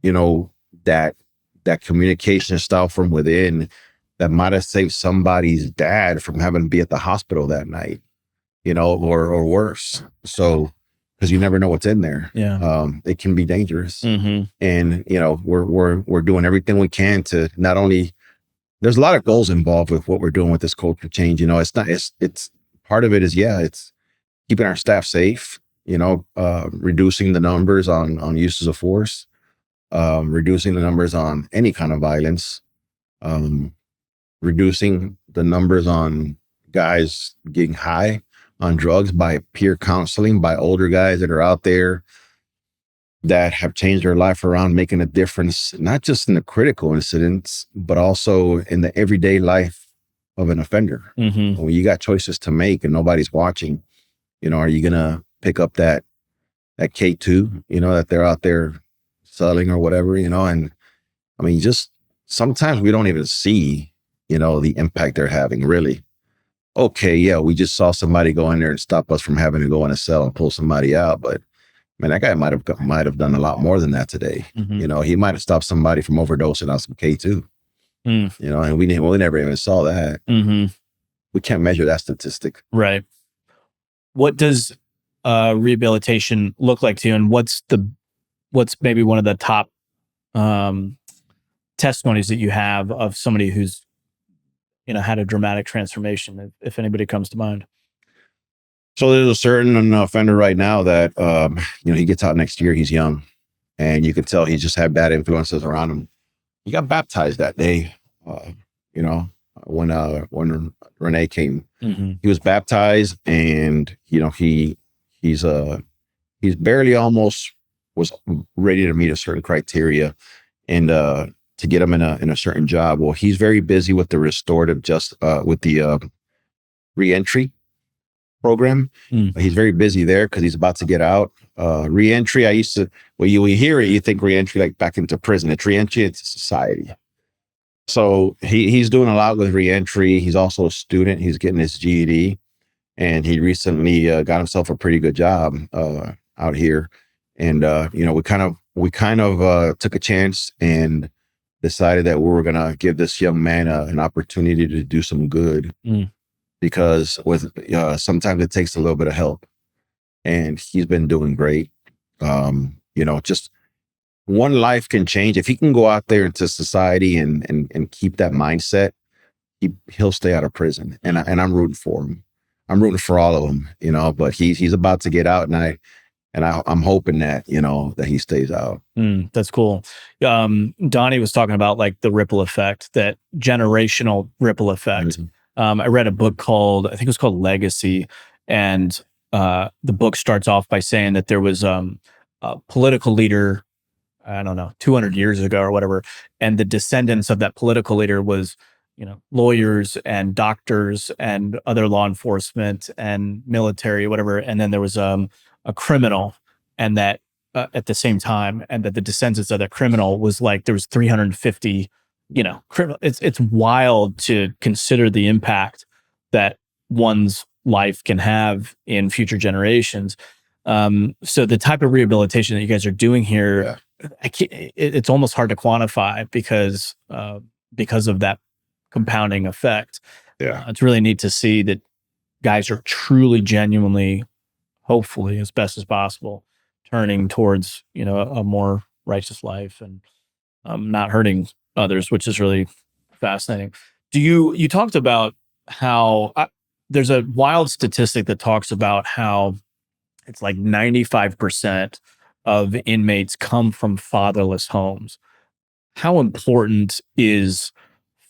you know, that communication style from within, that might have saved somebody's dad from having to be at the hospital that night, you know, or worse. So, because you never know what's in there. Yeah. It can be dangerous. Mm-hmm. And, you know, we're doing everything we can to not only, there's a lot of goals involved with what we're doing with this culture change. You know, it's part of it is, it's keeping our staff safe, you know, reducing the numbers on uses of force, reducing the numbers on any kind of violence, reducing the numbers on guys getting high on drugs by peer counseling, by older guys that are out there that have changed their life around, making a difference, not just in the critical incidents, but also in the everyday life of an offender. Mm-hmm. When you got choices to make and nobody's watching, you know, are you going to pick up that K2, you know, that they're out there selling or whatever, you know? And I mean, just sometimes we don't even see, you know, the impact they're having, really. Okay, yeah, we just saw somebody go in there and stop us from having to go in a cell and pull somebody out, but man, that guy might have done a lot more than that today. Mm-hmm. You know, he might have stopped somebody from overdosing on some K2. You know, and we never even saw that. Mm-hmm. We can't measure that statistic. Right. What does rehabilitation look like to you, and what's maybe one of the top testimonies that you have of somebody who's, you know, had a dramatic transformation, if anybody comes to mind? So there's a certain offender right now that, you know, he gets out next year. He's young, and you can tell he just had bad influences around him. He got baptized that day, you know, when Renee came. Mm-hmm. He was baptized, and you know, he's barely almost was ready to meet a certain criteria, and to get him in a certain job. Well, he's very busy with the restorative, with the reentry program. He's very busy there because he's about to get out. Reentry, when you hear it, you think reentry like back into prison. It's reentry into society. So he's doing a lot with reentry. He's also a student. He's getting his GED, and he recently got himself a pretty good job out here. And you know, we kind of took a chance and decided that we were gonna give this young man an opportunity to do some good. Because sometimes it takes a little bit of help, and he's been doing great. You know, just one life can change if he can go out there into society and keep that mindset. He'll stay out of prison, and I'm rooting for him. I'm rooting for all of them, you know. But he's about to get out, and I'm hoping that, you know, that he stays out. That's cool. Donnie was talking about like the ripple effect, that generational ripple effect. Mm-hmm. I read a book called, I think it was called Legacy. And the book starts off by saying that there was a political leader, I don't know, 200 years ago or whatever. And the descendants of that political leader was, you know, lawyers and doctors and other law enforcement and military, whatever. And then there was a criminal, and that at the same time, and that the descendants of that criminal was like, there was 350, you know, criminal. It's wild to consider the impact that one's life can have in future generations. So the type of rehabilitation that you guys are doing here, it's almost hard to quantify because of that compounding effect. It's really neat to see that guys are truly, genuinely, hopefully as best as possible, turning towards, you know, a more righteous life and not hurting others, which is really fascinating. You talked about how there's a wild statistic that talks about how it's like 95% of inmates come from fatherless homes. How important is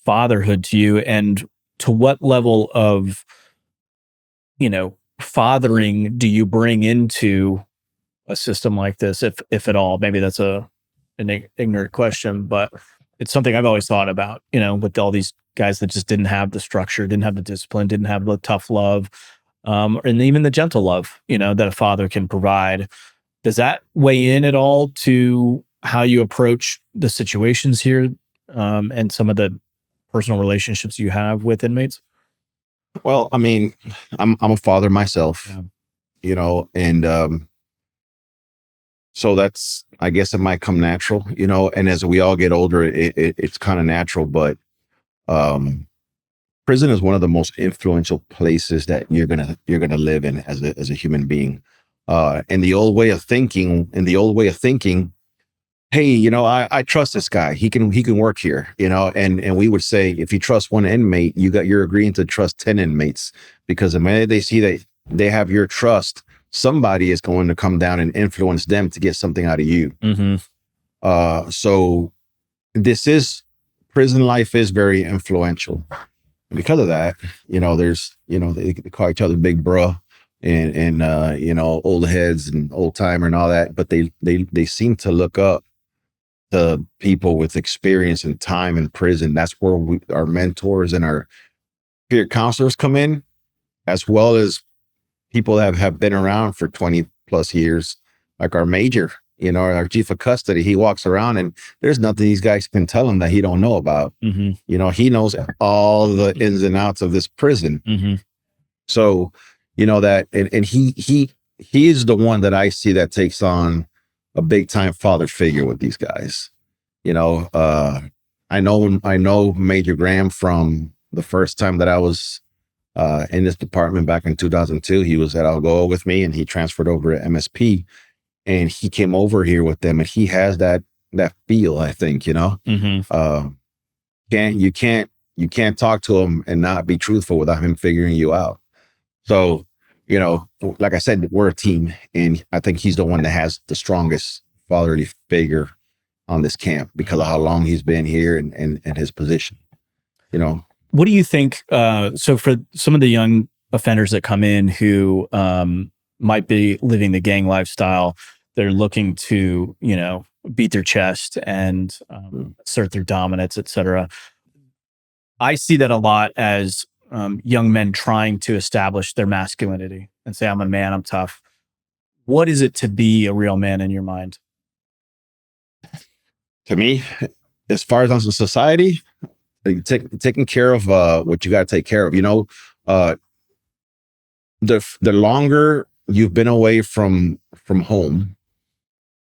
fatherhood to you, and to what level of, you know, fathering do you bring into a system like this, if at all? Maybe that's an ignorant question, but it's something I've always thought about, you know, with all these guys that just didn't have the structure, didn't have the discipline, didn't have the tough love. and even the gentle love, that a father can provide. Does that weigh in at all to how you approach the situations here, and some of the personal relationships you have with inmates? Well, I mean, I'm a father myself, Yeah. and so that's, I guess it might come natural, and as we all get older, it's kind of natural, but um, prison is one of the most influential places that you're gonna live in as a human being. And the old way of thinking, hey, I trust this guy. He can work here, and we would say, if you trust one inmate, you're agreeing to trust 10 inmates, because the minute they see that they have your trust, somebody is going to come down and influence them to get something out of you. Mm-hmm. So this is prison life is very influential. Because of that, there's, they call each other big bruh, and old heads and old timer and all that, but they seem to look up to people with experience and time in prison. That's where our mentors and our peer counselors come in, as well as people that have been around for 20 plus years, like our major, our chief of custody. He walks around and there's nothing these guys can tell him that he don't know about. Mm-hmm. He knows all the ins and outs of this prison. Mm-hmm. So, that, and he is the one that I see that takes on a big time father figure with these guys. I know Major Graham from the first time that I was in this department back in 2002. He was at Algoa with me, and he transferred over to MSP, and he came over here with them, and he has that feel, I think, Mm-hmm. you can't talk to him and not be truthful without him figuring you out. So, like I said, we're a team, and I think he's the one that has the strongest fatherly figure on this camp because of how long he's been here and his position. What do you think? So for some of the young offenders that come in who might be living the gang lifestyle, they're looking to, beat their chest and assert their dominance, et cetera. I see that a lot as young men trying to establish their masculinity and say, I'm a man, I'm tough. What is it to be a real man in your mind? To me, as far as on society, taking care of what you got to take care of. The longer you've been away from home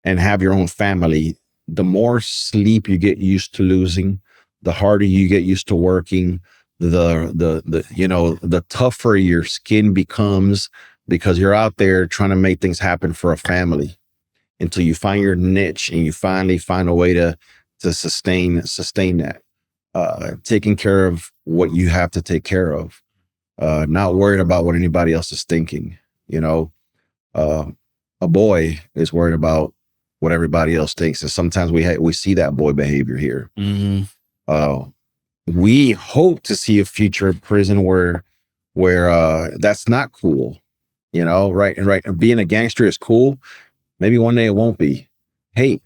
and have your own family, the more sleep you get used to losing, the harder you get used to working, the tougher your skin becomes, because you're out there trying to make things happen for a family until you find your niche and you finally find a way to sustain that. Taking care of what you have to take care of, not worried about what anybody else is thinking. A boy is worried about what everybody else thinks, and sometimes we see that boy behavior here. Mm-hmm. We hope to see a future prison where that's not cool. Right, and right. Being a gangster is cool. Maybe one day it won't be. Hey,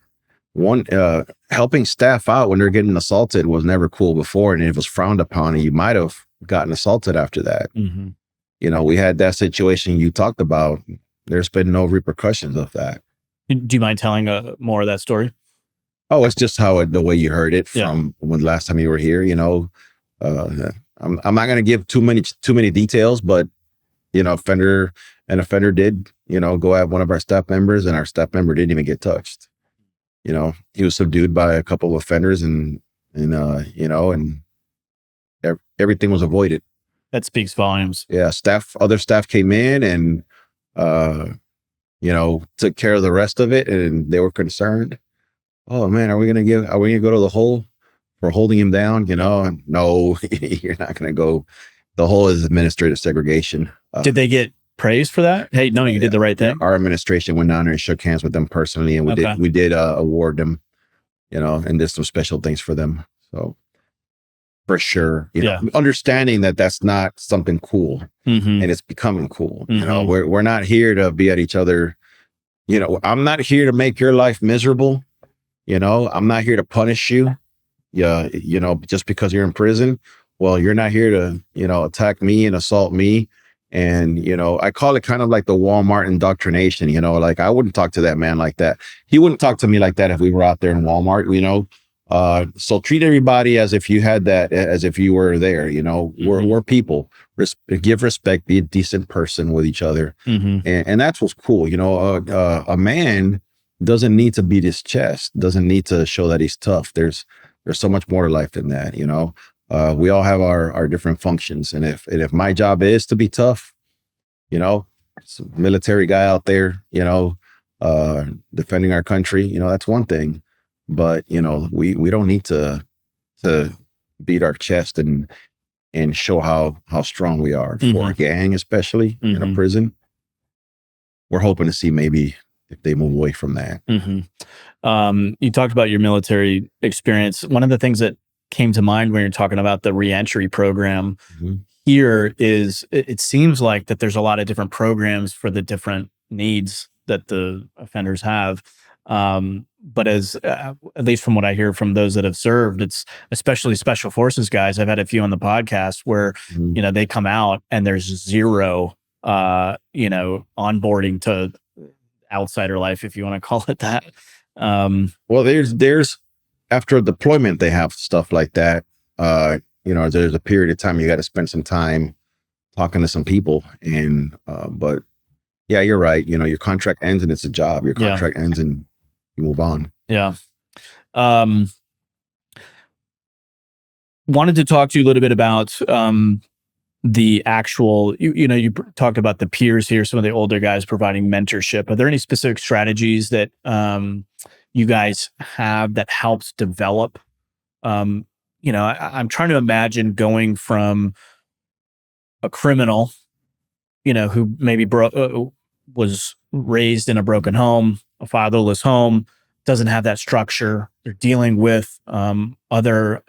helping staff out when they're getting assaulted was never cool before, and it was frowned upon, and you might have gotten assaulted after that. Mm-hmm. We had that situation you talked about. There's been no repercussions of that. Do you mind telling more of that story? Oh, it's just the way you heard it from when last time you were here. I'm not going to give too many details, but an offender did go at one of our staff members, and our staff member didn't even get touched. He was subdued by a couple of offenders, and everything was avoided. That speaks volumes. Yeah. Other staff came in and, took care of the rest of it, and they were concerned. Oh man, are we going to go to the hole for holding him down? No, you're not going to go. The hole is administrative segregation. Did they get praised for that? Hey, no, you did the right thing. Our administration went down there and shook hands with them personally, and we did award them, and did some special things for them. So for sure, understanding that that's not something cool, mm-hmm. and it's becoming cool. Mm-hmm. We're not here to be at each other. I'm not here to make your life miserable. I'm not here to punish you. Yeah, just because you're in prison. Well, you're not here to, attack me and assault me And, I call it kind of like the Walmart indoctrination, like I wouldn't talk to that man like that. He wouldn't talk to me like that if we were out there in Walmart, so treat everybody as if you had that, as if you were there, we're people. Give respect, be a decent person with each other. And that's what's cool. A man doesn't need to beat his chest, doesn't need to show that he's tough. There's so much more to life than that. We all have our different functions. And if my job is to be tough, it's a military guy out there, defending our country, that's one thing. But, we don't need to beat our chest and show how strong we are for a gang, especially in a prison. We're hoping to see maybe if they move away from that. You talked about your military experience. One of the things that came to mind when you're talking about the reentry program here is it seems like that there's a lot of different programs for the different needs that the offenders have. But at least from what I hear from those that have served, it's especially special forces guys. I've had a few on the podcast where, they come out and there's zero, onboarding to outsider life, if you want to call it that. Well, there's after deployment, they have stuff like that. There's a period of time you got to spend some time talking to some people. And, but yeah, you're right. Your contract ends and it's a job. Your contract ends and you move on. Yeah. Wanted to talk to you a little bit about, the actual, you talked about the peers here, some of the older guys providing mentorship. Are there any specific strategies that, you guys have that helps develop? I'm trying to imagine going from a criminal, who maybe was raised in a broken home, a fatherless home, doesn't have that structure. They're dealing with some of the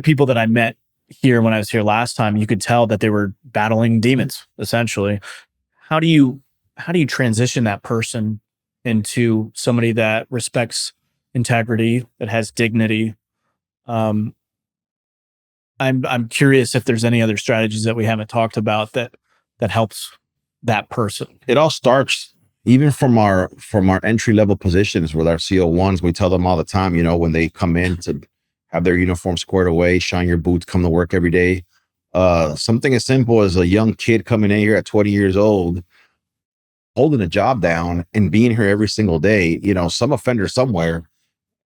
people that I met here when I was here last time, you could tell that they were battling demons, essentially. How do you transition that person into somebody that respects integrity, that has dignity? I'm curious if there's any other strategies that we haven't talked about that helps that person. It all starts even from our entry level positions with our CO1s. We tell them all the time, when they come in to have their uniform squared away, shine your boots, come to work every day. Something as simple as a young kid coming in here at 20 years old, holding a job down and being here every single day. Some offender somewhere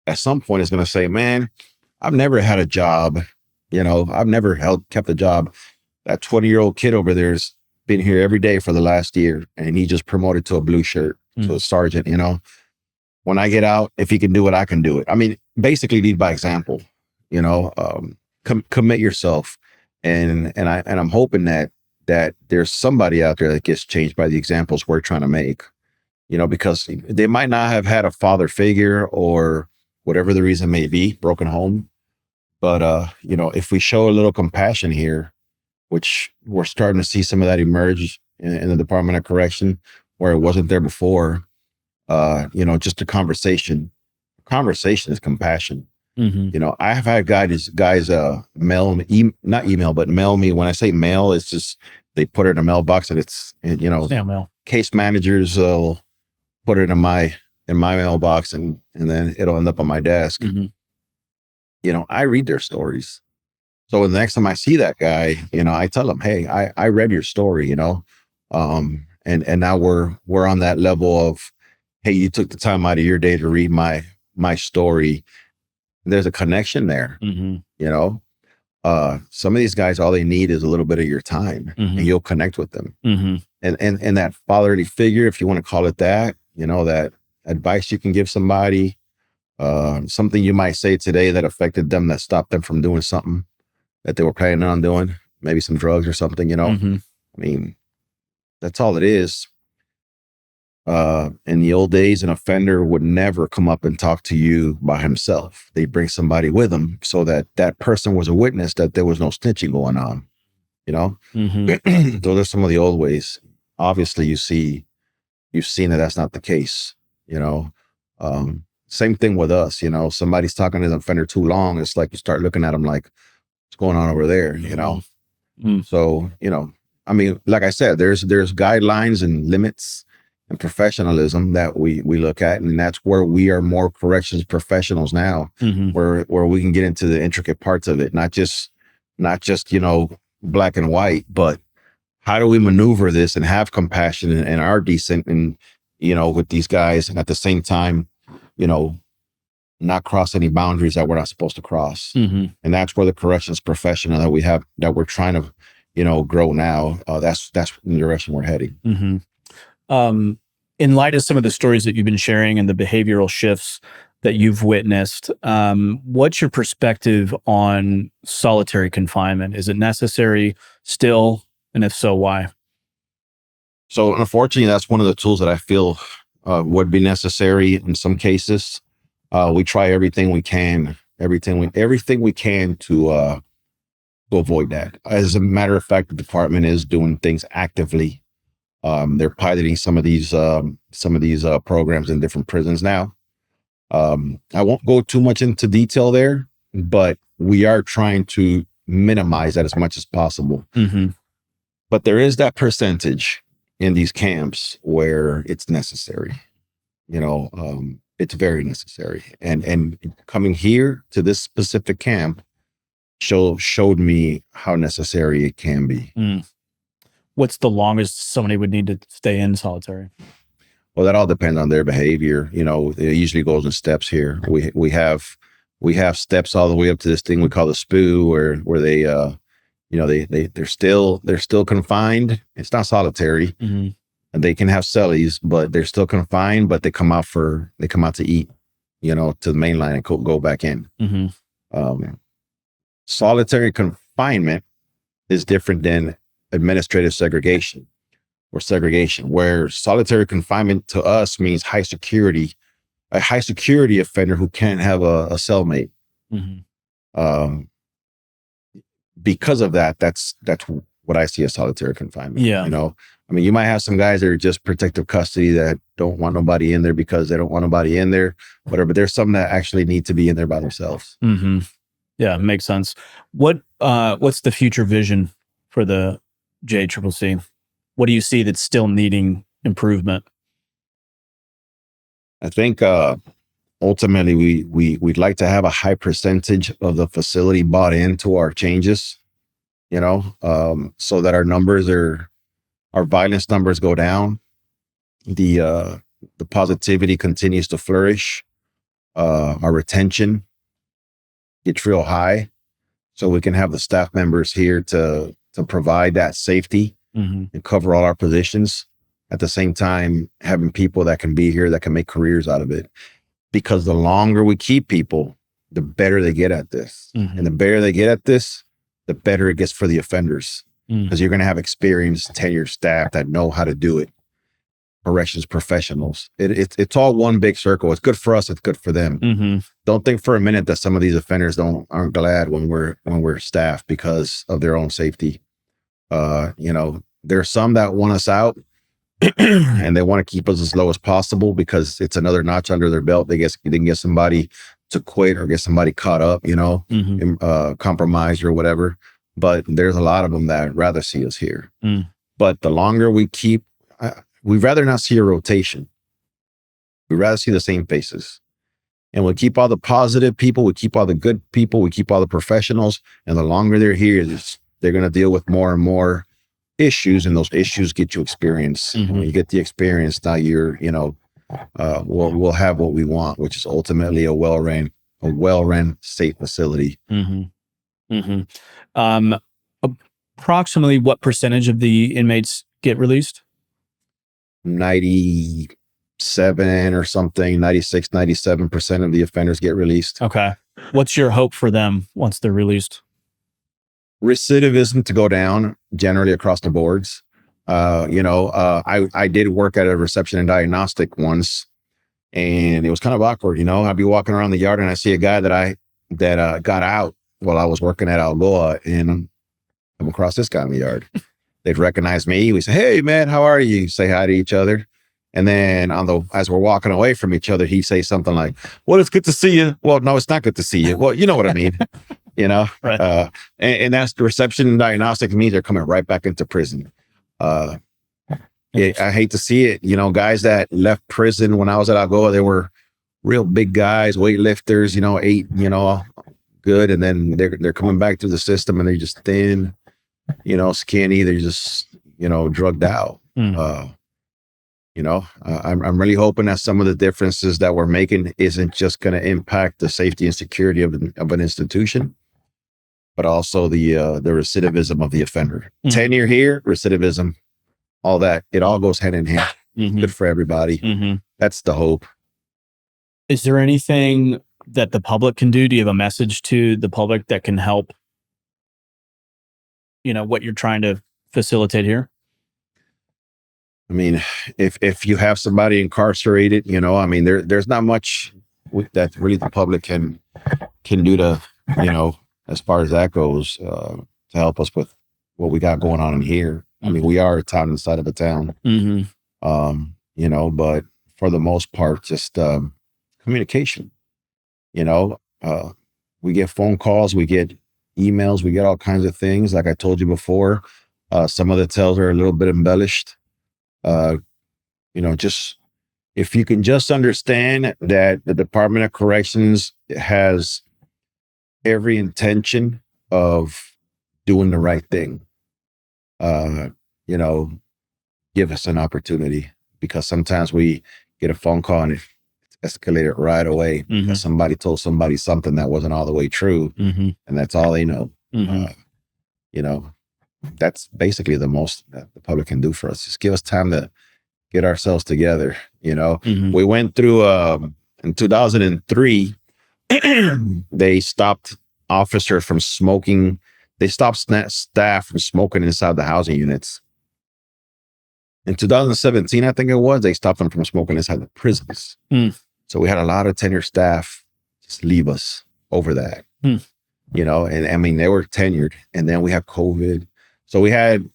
at some point is going to say, man, I've never had a job. I've never kept a job. That 20-year-old kid over there's been here every day for the last year, and he just promoted to a blue shirt, to a sergeant. When I get out, if he can do it, I can do it. I mean, basically lead by example. Commit yourself, and I'm hoping that there's somebody out there that gets changed by the examples we're trying to make. Because they might not have had a father figure or whatever the reason may be, broken home. But, if we show a little compassion here, which we're starting to see some of that emerge in the Department of Correction, where it wasn't there before, just a conversation. Conversation is compassion. I have had guys mail me, not email, but mail me. When I say mail, it's just, they put it in a mailbox and it's, mail. Case managers will put it in my mailbox and then it'll end up on my desk. I read their stories. So the next time I see that guy, I tell him, hey, I read your story, and now we're on that level of, hey, you took the time out of your day to read my story. There's a connection there. Some of these guys, all they need is a little bit of your time, and you'll connect with them. And that fatherly figure, if you want to call it that, that advice you can give somebody, something you might say today that affected them, that stopped them from doing something that they were planning on doing, maybe some drugs or something, I mean, that's all it is. In the old days, an offender would never come up and talk to you by himself. They bring somebody with them so that person was a witness that there was no snitching going on. Those are some of the old ways. Obviously, you've seen that's not the case. Same thing with us. Somebody's talking to the offender too long. It's like you start looking at them like, what's going on over there? So, I mean, like I said, there's guidelines and limits and professionalism that we look at, and that's where we are more corrections professionals now, where we can get into the intricate parts of it, not just black and white, but how do we maneuver this and have compassion and are decent and with these guys, and at the same time, not cross any boundaries that we're not supposed to cross. And that's where the corrections professional that we're trying to grow now. That's the direction we're heading. In light of some of the stories that you've been sharing and the behavioral shifts that you've witnessed, what's your perspective on solitary confinement? Is it necessary still? And if so, why? So unfortunately, that's one of the tools that I feel would be necessary in some cases. We try everything we can to avoid that. As a matter of fact, the department is doing things actively. They're piloting some of these programs in different prisons now. I won't go too much into detail there, but we are trying to minimize that as much as possible. But there is that percentage in these camps where it's necessary. It's very necessary. And coming here to this specific camp showed me how necessary it can be. What's the longest somebody would need to stay in solitary? Well, that all depends on their behavior. It usually goes in steps here. We have steps all the way up to this thing we call the SPU, where they they're still confined. It's not solitary. And they can have cellies, but they're still confined, but they come out to eat, to the main line and go back in. Solitary confinement is different than administrative segregation, where solitary confinement to us means a high security offender who can't have a cellmate. Because of that, that's what I see as solitary confinement. I mean, you might have some guys that are just protective custody that don't want nobody in there because they don't want nobody in there, whatever. But there's some that actually need to be in there by themselves. Yeah, makes sense. What's the future vision for the JCCC? What do you see that's still needing improvement? I think ultimately we'd like to have a high percentage of the facility bought into our changes, so that our violence numbers go down, the positivity continues to flourish, our retention gets real high, so we can have the staff members here to provide that safety and cover all our positions. At the same time, having people that can be here that can make careers out of it, because the longer we keep people, the better they get at this, and the better they get at this, the better it gets for the offenders. Because you're going to have experienced, tenured staff that know how to do it. Corrections professionals. It's all one big circle. It's good for us. It's good for them. Don't think for a minute that some of these offenders aren't glad when we're staffed because of their own safety. There's some that want us out and they want to keep us as low as possible because it's another notch under their belt. They can get somebody to quit or get somebody caught up, compromised or whatever. But there's a lot of them that rather see us here. But the longer we keep, we'd rather not see a rotation. We'd rather see the same faces. And we keep all the positive people, we keep all the good people, we keep all the professionals. And the longer they're here, they're going to deal with more and more issues. And those issues get you experience. And when you get the experience, now we'll have what we want, which is ultimately a well-run, safe facility. Approximately what percentage of the inmates get released? 97 or something, 96, 97% of the offenders get released. Okay. What's your hope for them once they're released? Recidivism to go down generally across the boards. I did work at a reception and diagnostic once, and it was kind of awkward. I'd be walking around the yard and I see a guy that got out while I was working at Algoa, and I'm across this guy in the yard. They'd recognize me. We say, "Hey man, how are you?" Say hi to each other. And then as we're walking away from each other, he'd say something like, "Well, it's good to see you." Well, no, it's not good to see you. Well, you know what I mean. you know, Right. And that's the reception and diagnostic means they're coming right back into prison. I hate to see it, you know, guys that left prison when I was at Algoa, they were real big guys, weightlifters, you know, ate, you know, good. And then they're coming back to the system and they're just thin, you know, skinny. They're just, you know, drugged out. You know, I'm really hoping that some of the differences that we're making isn't just going to impact the safety and security of an institution, but also the recidivism of the offender. Tenure here, recidivism, all that, it all goes hand in hand. Good for everybody. That's the hope. Is there anything that the public can do? Do you have a message to the public that can help, you know, what you're trying to facilitate here? I mean, if you have somebody incarcerated, you know, I mean, there's not much that really the public can do to, you know, as far as that goes, to help us with what we got going on in here. I mean, we are a town inside of a town, you know, but for the most part, just communication. You know, we get phone calls, we get emails, we get all kinds of things. Like I told you before, some of the tales are a little bit embellished. You know, just if you can just understand that the Department of Corrections has every intention of doing the right thing, you know, give us an opportunity, because sometimes we get a phone call and it's escalated right away because somebody told somebody something that wasn't all the way true, and that's all they know. You know, that's basically the most that the public can do for us. Just give us time to get ourselves together. You know, we went through in 2003, they stopped officers from smoking. They stopped staff from smoking inside the housing units. In 2017, I think it was, they stopped them from smoking inside the prisons. So we had a lot of tenured staff just leave us over that. You know, and I mean, they were tenured, and then we had COVID. So we had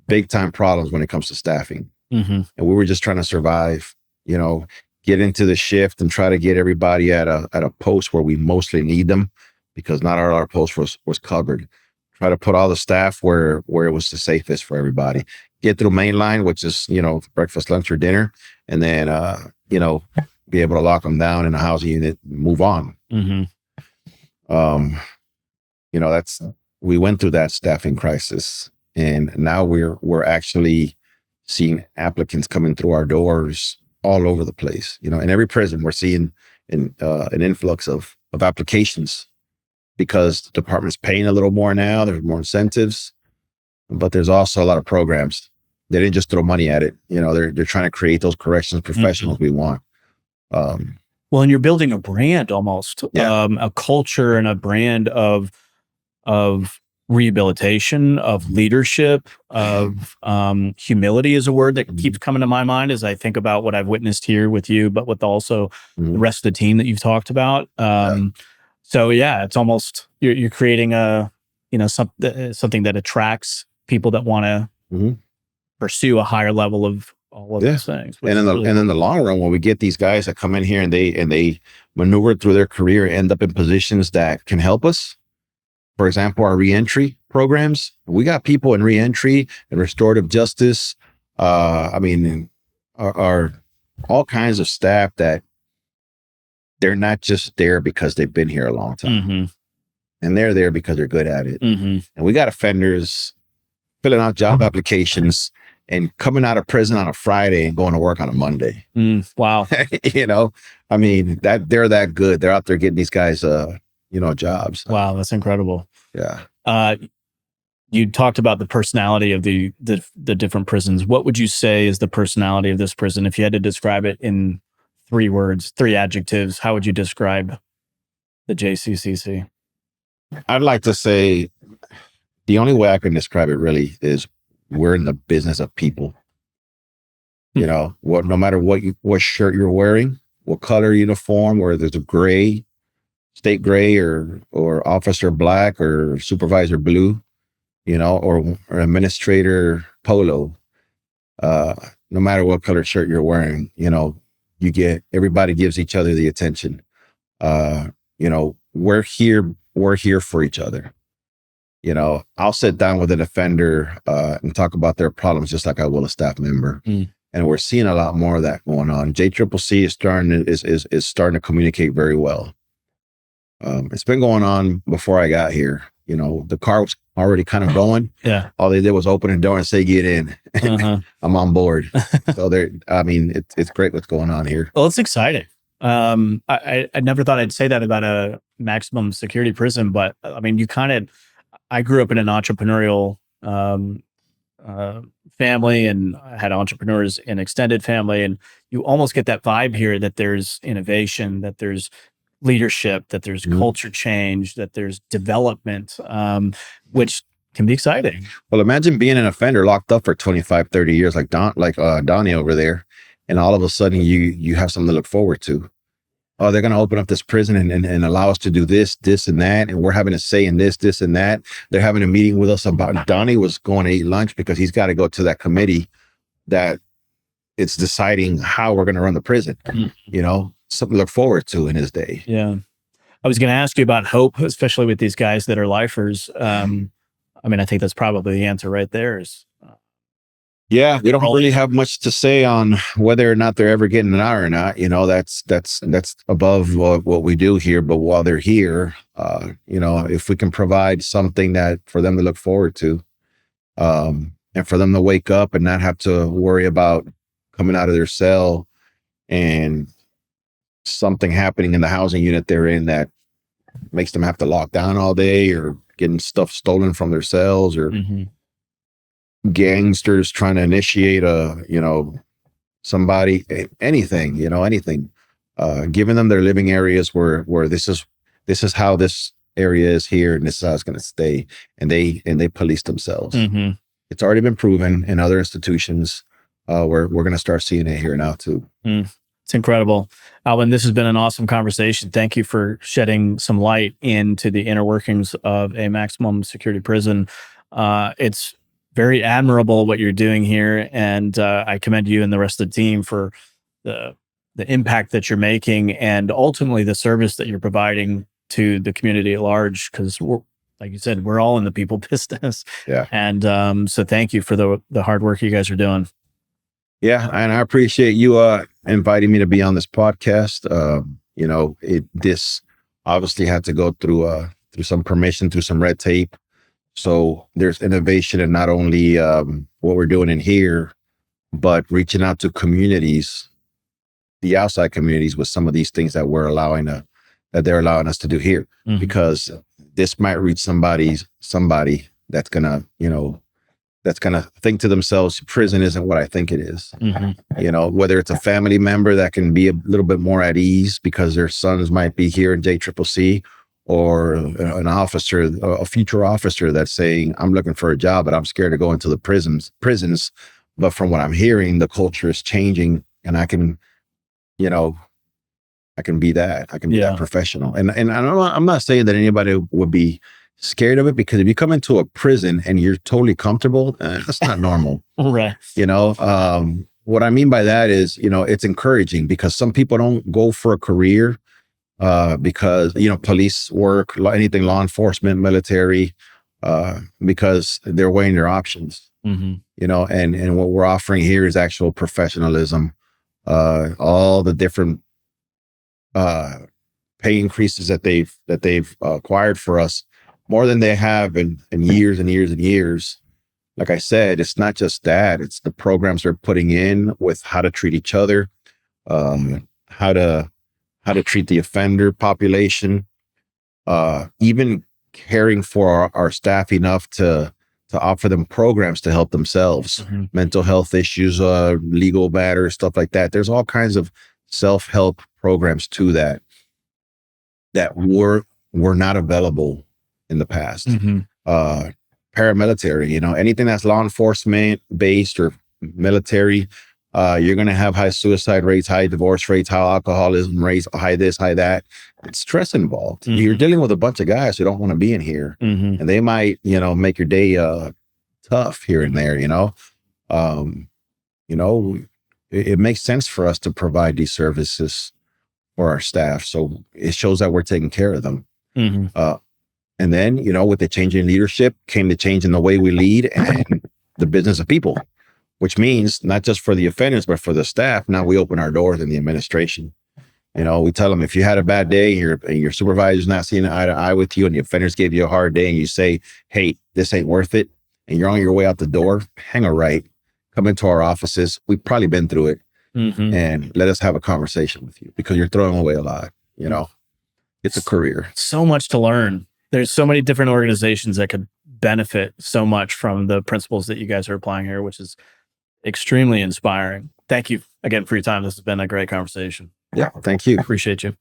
big time problems when it comes to staffing. And we were just trying to survive, you know, get into the shift and try to get everybody at a post where we mostly need them, because not all our posts was covered. Try to put all the staff where it was the safest for everybody. Get through mainline, which is, you know, breakfast, lunch, or dinner, and then, you know, be able to lock them down in a housing unit, and move on. You know, we went through that staffing crisis, and now we're actually seeing applicants coming through our doors all over the place. You know, in every prison, we're seeing an influx of applications, because the department's paying a little more now. There's more incentives, but there's also a lot of programs. They didn't just throw money at it. You know, they're trying to create those corrections professionals we want. Well, and you're building a brand almost, a culture and a brand of rehabilitation, of leadership, of humility is a word that keeps coming to my mind as I think about what I've witnessed here with you, but with also the rest of the team that you've talked about. So yeah, it's almost you're creating a, you know, something that attracts people that want to pursue a higher level of all of those things. And in the long run, when we get these guys that come in here and they maneuver through their career, end up in positions that can help us. For example, our reentry programs, we got people in reentry and restorative justice. I mean, are all kinds of staff that they're not just there because they've been here a long time, and they're there because they're good at it. And we got offenders filling out job applications and coming out of prison on a Friday and going to work on a Monday. Wow. You know, I mean, that they're that good. They're out there getting these guys, you know, jobs. Wow, that's incredible. Yeah. You talked about the personality of the different prisons. What would you say is the personality of this prison? If you had to describe it in 3 words, 3 adjectives, how would you describe the JCCC? I'd like to say the only way I can describe it really is we're in the business of people. You know, no matter what shirt you're wearing, what color uniform, whether there's a gray, state gray, or officer black, or supervisor blue, you know, or administrator polo, no matter what color shirt you're wearing, you know, everybody gives each other the attention. You know, we're here we're here for each other. I'll sit down with an offender and talk about their problems just like I will a staff member. And we're seeing a lot more of that going on. JCCC is starting to communicate very well. It's been going on before I got here. The car was already kind of going. Yeah. All they did was open the door and say, "Get in." I'm on board. So it's great what's going on here. Well, it's exciting. I never thought I'd say that about a maximum security prison, but I mean, I grew up in an entrepreneurial family, and I had entrepreneurs in extended family, and you almost get that vibe here that there's innovation, that there's leadership, that there's culture change, that there's development, which can be exciting. Well, imagine being an offender locked up for 25, 30 years like Donnie over there, and all of a sudden you have something to look forward to. Oh, they're going to open up this prison and allow us to do this, and that. And we're having a say in this, and that. They're having a meeting with us about Donnie was going to eat lunch because he's got to go to that committee that it's deciding how we're going to run the prison. Something to look forward to in his day. Yeah. I was going to ask you about hope, especially with these guys that are lifers. I mean, I think that's probably the answer right there is. Yeah, we don't really have much to say on whether or not they're ever getting out or not. That's above what we do here. But while they're here, if we can provide something that for them to look forward to, and for them to wake up and not have to worry about coming out of their cell and something happening in the housing unit they're in that makes them have to lock down all day, or getting stuff stolen from their cells, or gangsters trying to initiate somebody, anything, giving them their living areas where this is how this area is here, and this is how it's going to stay, and they police themselves. It's already been proven in other institutions. We're going to start seeing it here now too. It's incredible. Albin, this has been an awesome conversation. Thank you for shedding some light into the inner workings of a maximum security prison. It's very admirable what you're doing here, and I commend you and the rest of the team for the impact that you're making, and ultimately the service that you're providing to the community at large. Because like you said, we're all in the people business. Yeah. And so thank you for the hard work you guys are doing. Yeah, and I appreciate you inviting me to be on this podcast. This obviously had to go through some permission, through some red tape. So there's innovation in not only what we're doing in here, but reaching out to communities, the outside communities, with some of these things that they're allowing us to do here, because this might reach somebody that's gonna think to themselves, prison isn't what I think it is. Whether it's a family member that can be a little bit more at ease because their sons might be here in JCCC, or an officer, a future officer that's saying, I'm looking for a job, but I'm scared to go into the prisons. But from what I'm hearing, the culture is changing, and I can be that. I can be that professional. And I'm not saying that anybody would be scared of it, because if you come into a prison and you're totally comfortable, that's not normal. Right. What I mean by that is, it's encouraging, because some people don't go for a career because, police work, anything law enforcement, military, because they're weighing their options, and what we're offering here is actual professionalism, all the different pay increases that they've acquired for us, more than they have in years and years and years. Like I said, it's not just that, it's the programs they're putting in with how to treat each other, how to treat the offender population, even caring for our staff enough to offer them programs to help themselves, mental health issues, legal matters, stuff like that. There's all kinds of self-help programs to that were not available in the past. Paramilitary, anything that's law enforcement based or military, you're going to have high suicide rates, high divorce rates, high alcoholism rates, high this, high that. It's stress involved. You're dealing with a bunch of guys who don't want to be in here, and they might, make your day tough here and there. It makes sense for us to provide these services for our staff, so it shows that we're taking care of them. And then, you know, with the change in leadership came the change in the way we lead and the business of people, which means not just for the offenders, but for the staff. Now we open our doors in the administration. You know, we tell them if you had a bad day, your supervisor's not seeing eye to eye with you, and the offenders gave you a hard day, and you say, "Hey, this ain't worth it," and you're on your way out the door, hang a right, come into our offices. We've probably been through it, and let us have a conversation with you because you're throwing away a lot. You know, it's a career. So much to learn. There's so many different organizations that could benefit so much from the principles that you guys are applying here, which is extremely inspiring. Thank you again for your time. This has been a great conversation. Yeah, thank you. Appreciate you.